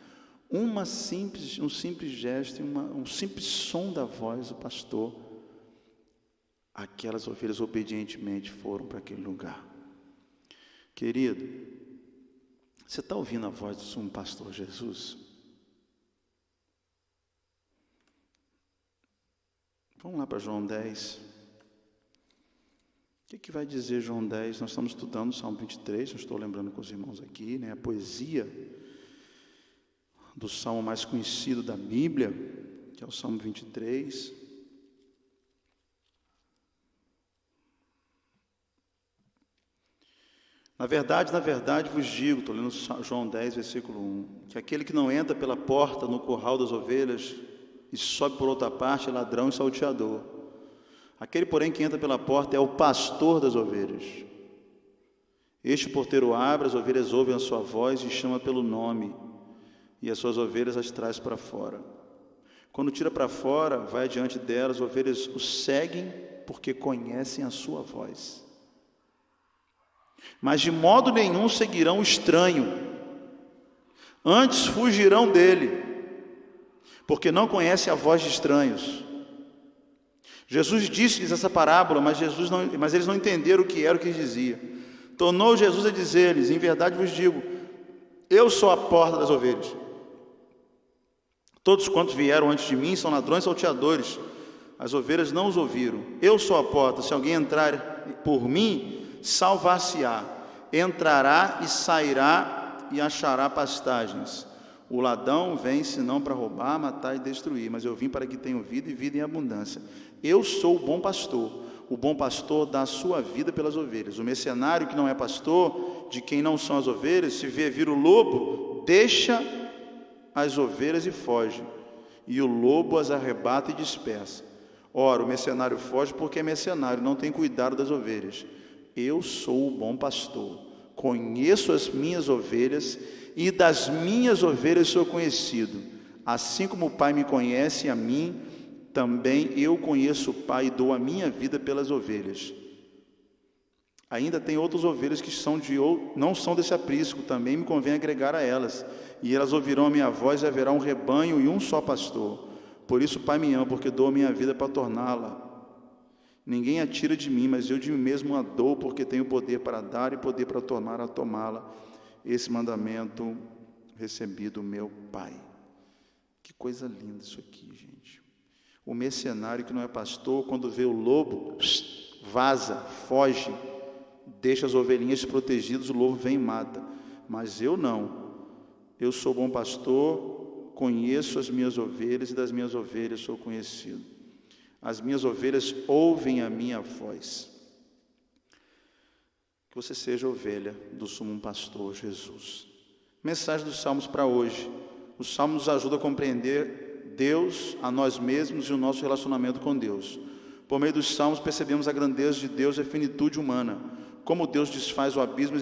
Um simples gesto, um simples som da voz do pastor, aquelas ovelhas obedientemente foram para aquele lugar. Querido, você está ouvindo a voz do sumo pastor Jesus? Vamos lá para João 10. O que vai dizer João 10? Nós estamos estudando o Salmo 23, eu estou lembrando com os irmãos aqui, né? A poesia do salmo mais conhecido da Bíblia, que é o Salmo 23. Na verdade vos digo, estou lendo João 10, versículo 1, que aquele que não entra pela porta no curral das ovelhas e sobe por outra parte é ladrão e salteador. Aquele, porém, que entra pela porta é o pastor das ovelhas. Este porteiro abre, as ovelhas ouvem a sua voz e chama pelo nome, e as suas ovelhas as traz para fora. Quando tira para fora, vai adiante delas, as ovelhas o seguem porque conhecem a sua voz. Mas de modo nenhum seguirão o estranho, antes fugirão dele, porque não conhecem a voz de estranhos. Jesus disse-lhes essa parábola, mas eles não entenderam o que era o que dizia. Tornou Jesus a dizer-lhes: em verdade vos digo, eu sou a porta das ovelhas. Todos quantos vieram antes de mim são ladrões e salteadores, as ovelhas não os ouviram. Eu sou a porta, se alguém entrar por mim, salvar-se-á, entrará e sairá e achará pastagens. O ladrão vem senão para roubar, matar e destruir, mas eu vim para que tenham vida e vida em abundância. Eu sou o bom pastor dá a sua vida pelas ovelhas. O mercenário que não é pastor, de quem não são as ovelhas, se vê vir o lobo, deixa as ovelhas e foge, e o lobo as arrebata e dispersa. Ora, o mercenário foge porque é mercenário, não tem cuidado das ovelhas. Eu sou o bom pastor, conheço as minhas ovelhas, e das minhas ovelhas sou conhecido. Assim como o Pai me conhece a mim, também eu conheço o Pai e dou a minha vida pelas ovelhas. Ainda tem outras ovelhas que não são desse aprisco, também me convém agregar a elas, e elas ouvirão a minha voz, e haverá um rebanho e um só pastor. Por isso o Pai me ama, porque dou a minha vida para torná-la. Ninguém a tira de mim, mas eu de mim mesmo a dou, porque tenho poder para dar e poder para tornar a tomá-la. Esse mandamento recebi do meu Pai. Que coisa linda isso aqui, gente. O mercenário que não é pastor, quando vê o lobo, vaza, foge, deixa as ovelhinhas protegidas, o lobo vem e mata. Mas eu não. Eu sou bom pastor, conheço as minhas ovelhas e das minhas ovelhas sou conhecido. As minhas ovelhas ouvem a minha voz. Que você seja ovelha do sumo pastor Jesus. Mensagem dos Salmos para hoje. Os Salmos nos ajudam a compreender Deus, a nós mesmos e o nosso relacionamento com Deus. Por meio dos salmos percebemos a grandeza de Deus e a finitude humana, como Deus desfaz o abismo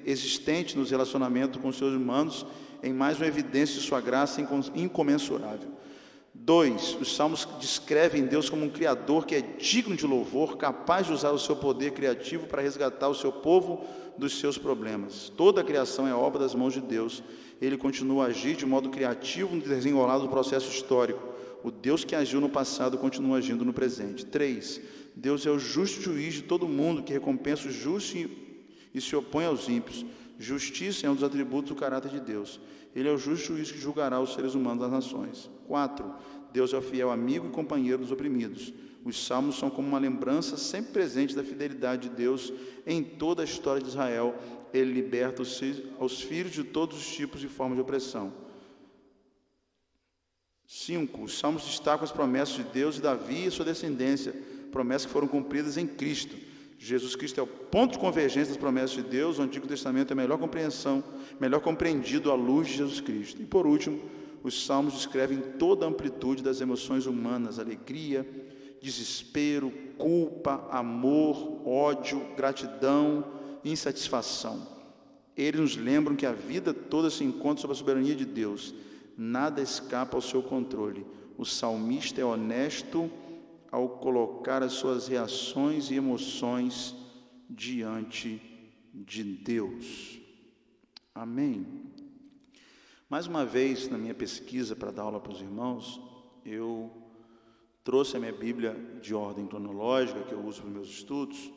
existente nos relacionamentos com os seres humanos, em mais uma evidência de sua graça incomensurável. 2. Os salmos descrevem Deus como um criador que é digno de louvor, capaz de usar o seu poder criativo para resgatar o seu povo dos seus problemas. Toda a criação é obra das mãos de Deus. Ele continua a agir de modo criativo no desenrolar do processo histórico. O Deus que agiu no passado continua agindo no presente. 3. Deus é o justo juiz de todo mundo, que recompensa os justos e se opõe aos ímpios. Justiça é um dos atributos do caráter de Deus. Ele é o justo juiz que julgará os seres humanos das nações. 4. Deus é o fiel amigo e companheiro dos oprimidos. Os salmos são como uma lembrança sempre presente da fidelidade de Deus em toda a história de Israel. Ele liberta os filhos de todos os tipos e formas de opressão. 5. Os salmos destacam as promessas de Deus e Davi e sua descendência, promessas que foram cumpridas em Cristo. Jesus Cristo é o ponto de convergência das promessas de Deus. O Antigo Testamento é melhor compreendido à luz de Jesus Cristo. E por último, os salmos descrevem toda a amplitude das emoções humanas: alegria, desespero, culpa, amor, ódio, gratidão, insatisfação. Eles nos lembram que a vida toda se encontra sob a soberania de Deus. Nada escapa ao seu controle. O salmista é honesto ao colocar as suas reações e emoções diante de Deus. Amém. Mais uma vez, na minha pesquisa para dar aula para os irmãos, eu trouxe a minha Bíblia de ordem cronológica, que eu uso para os meus estudos,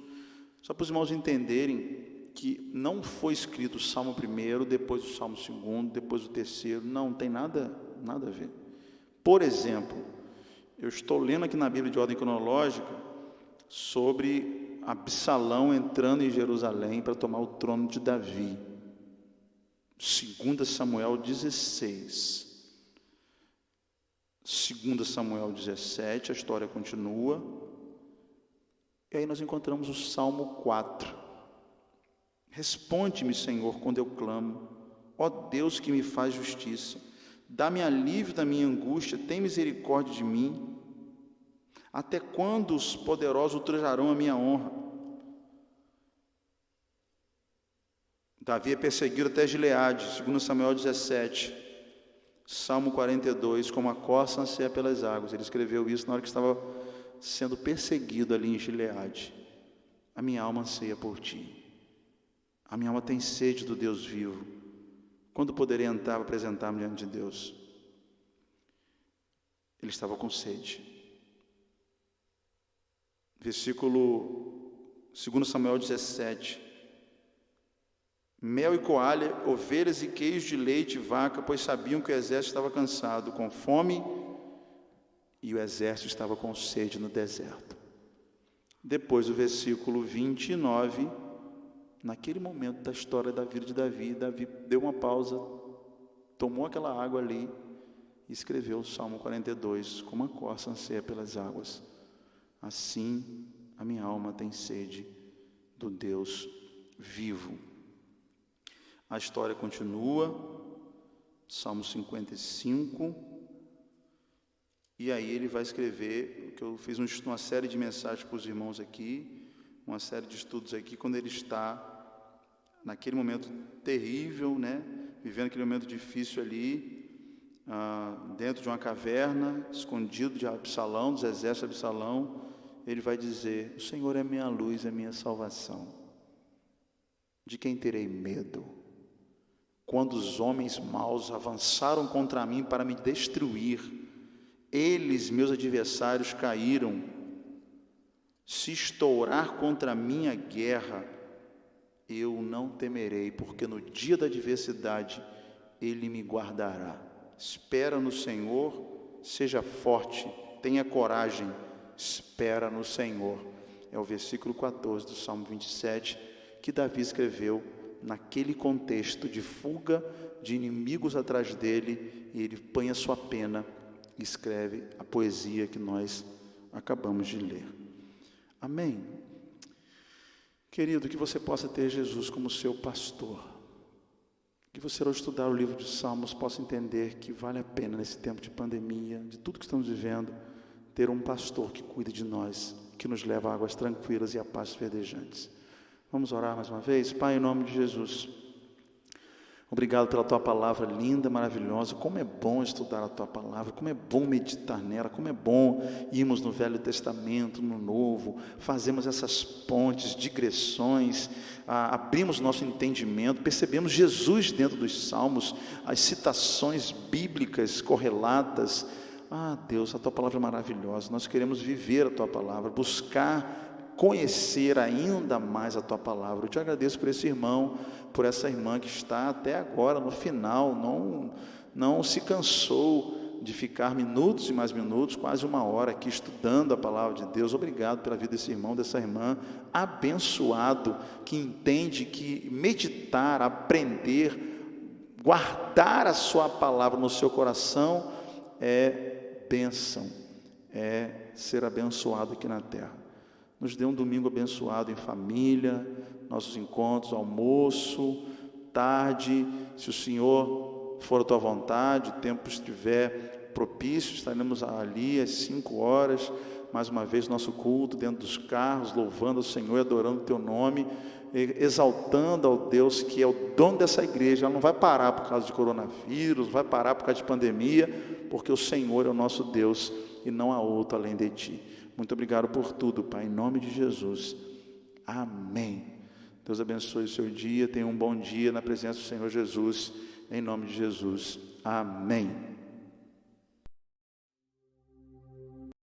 só para os irmãos entenderem que não foi escrito o Salmo 1, depois o Salmo 2, depois o 3, não tem nada a ver. Por exemplo, eu estou lendo aqui na Bíblia de ordem cronológica sobre Absalão entrando em Jerusalém para tomar o trono de Davi. 2 Samuel 16. 2 Samuel 17, a história continua. E aí nós encontramos o Salmo 4. Responde-me, Senhor, quando eu clamo. Ó Deus que me faz justiça. Dá-me alívio da minha angústia, tem misericórdia de mim. Até quando os poderosos ultrajarão a minha honra? Davi é perseguido até Gileade, 2 Samuel 17. Salmo 42, como a corça anseia pelas águas. Ele escreveu isso na hora que estava sendo perseguido ali em Gileade. A minha alma anseia por ti. A minha alma tem sede do Deus vivo. Quando poderei entrar para apresentar-me diante de Deus? Ele estava com sede. Versículo 2 Samuel 17. Mel e coalha, ovelhas e queijo de leite e vaca, pois sabiam que o exército estava cansado, com fome, e o exército estava com sede no deserto. Depois do versículo 29, naquele momento da história da vida de Davi, Davi deu uma pausa, tomou aquela água ali e escreveu o Salmo 42, como a corça anseia pelas águas. Assim a minha alma tem sede do Deus vivo. A história continua, Salmo 55, e aí ele vai escrever, que eu fiz uma série de mensagens para os irmãos aqui, uma série de estudos aqui, quando ele está naquele momento terrível, né, vivendo aquele momento difícil ali, dentro de uma caverna, escondido de Absalão, dos exércitos de Absalão. Ele vai dizer: o Senhor é minha luz, é minha salvação. De quem terei medo? Quando os homens maus avançaram contra mim para me destruir, eles, meus adversários, caíram. Se estourar contra mim a guerra, eu não temerei, porque no dia da adversidade Ele me guardará. Espera no Senhor, seja forte, tenha coragem, espera no Senhor. É o versículo 14 do Salmo 27, que Davi escreveu naquele contexto de fuga de inimigos atrás dele, e ele põe a sua pena e escreve a poesia que nós acabamos de ler. Amém? Querido, que você possa ter Jesus como seu pastor, Que você, ao estudar o livro de Salmos, possa entender que vale a pena, nesse tempo de pandemia, de tudo que estamos vivendo, ter um pastor que cuide de nós, que nos leva a águas tranquilas e a pastos verdejantes. Vamos orar mais uma vez? Pai, em nome de Jesus, obrigado pela Tua palavra linda, maravilhosa. Como é bom estudar a Tua palavra, como é bom meditar nela, como é bom irmos no Velho Testamento, no Novo, fazemos essas pontes, digressões, abrimos nosso entendimento, percebemos Jesus dentro dos Salmos, as citações bíblicas correlatas. Deus, a Tua palavra é maravilhosa, nós queremos viver a Tua palavra, buscar conhecer ainda mais a Tua palavra. Eu te agradeço por esse irmão, por essa irmã que está até agora no final, não se cansou de ficar minutos e mais minutos, quase uma hora aqui estudando a palavra de Deus. Obrigado pela vida desse irmão, dessa irmã, abençoado, que entende que meditar, aprender, guardar a sua palavra no seu coração é bênção, é ser abençoado aqui na terra. Nos dê um domingo abençoado em família, nossos encontros, almoço, tarde, se o Senhor for a Tua vontade, o tempo estiver propício, estaremos ali às 5 horas, mais uma vez nosso culto dentro dos carros, louvando ao Senhor, adorando o Teu nome, exaltando ao Deus que é o dono dessa igreja. Ela não vai parar por causa de coronavírus, não vai parar por causa de pandemia, porque o Senhor é o nosso Deus e não há outro além de Ti. Muito obrigado por tudo, Pai, em nome de Jesus. Amém. Deus abençoe o seu dia, tenha um bom dia na presença do Senhor Jesus, em nome de Jesus. Amém.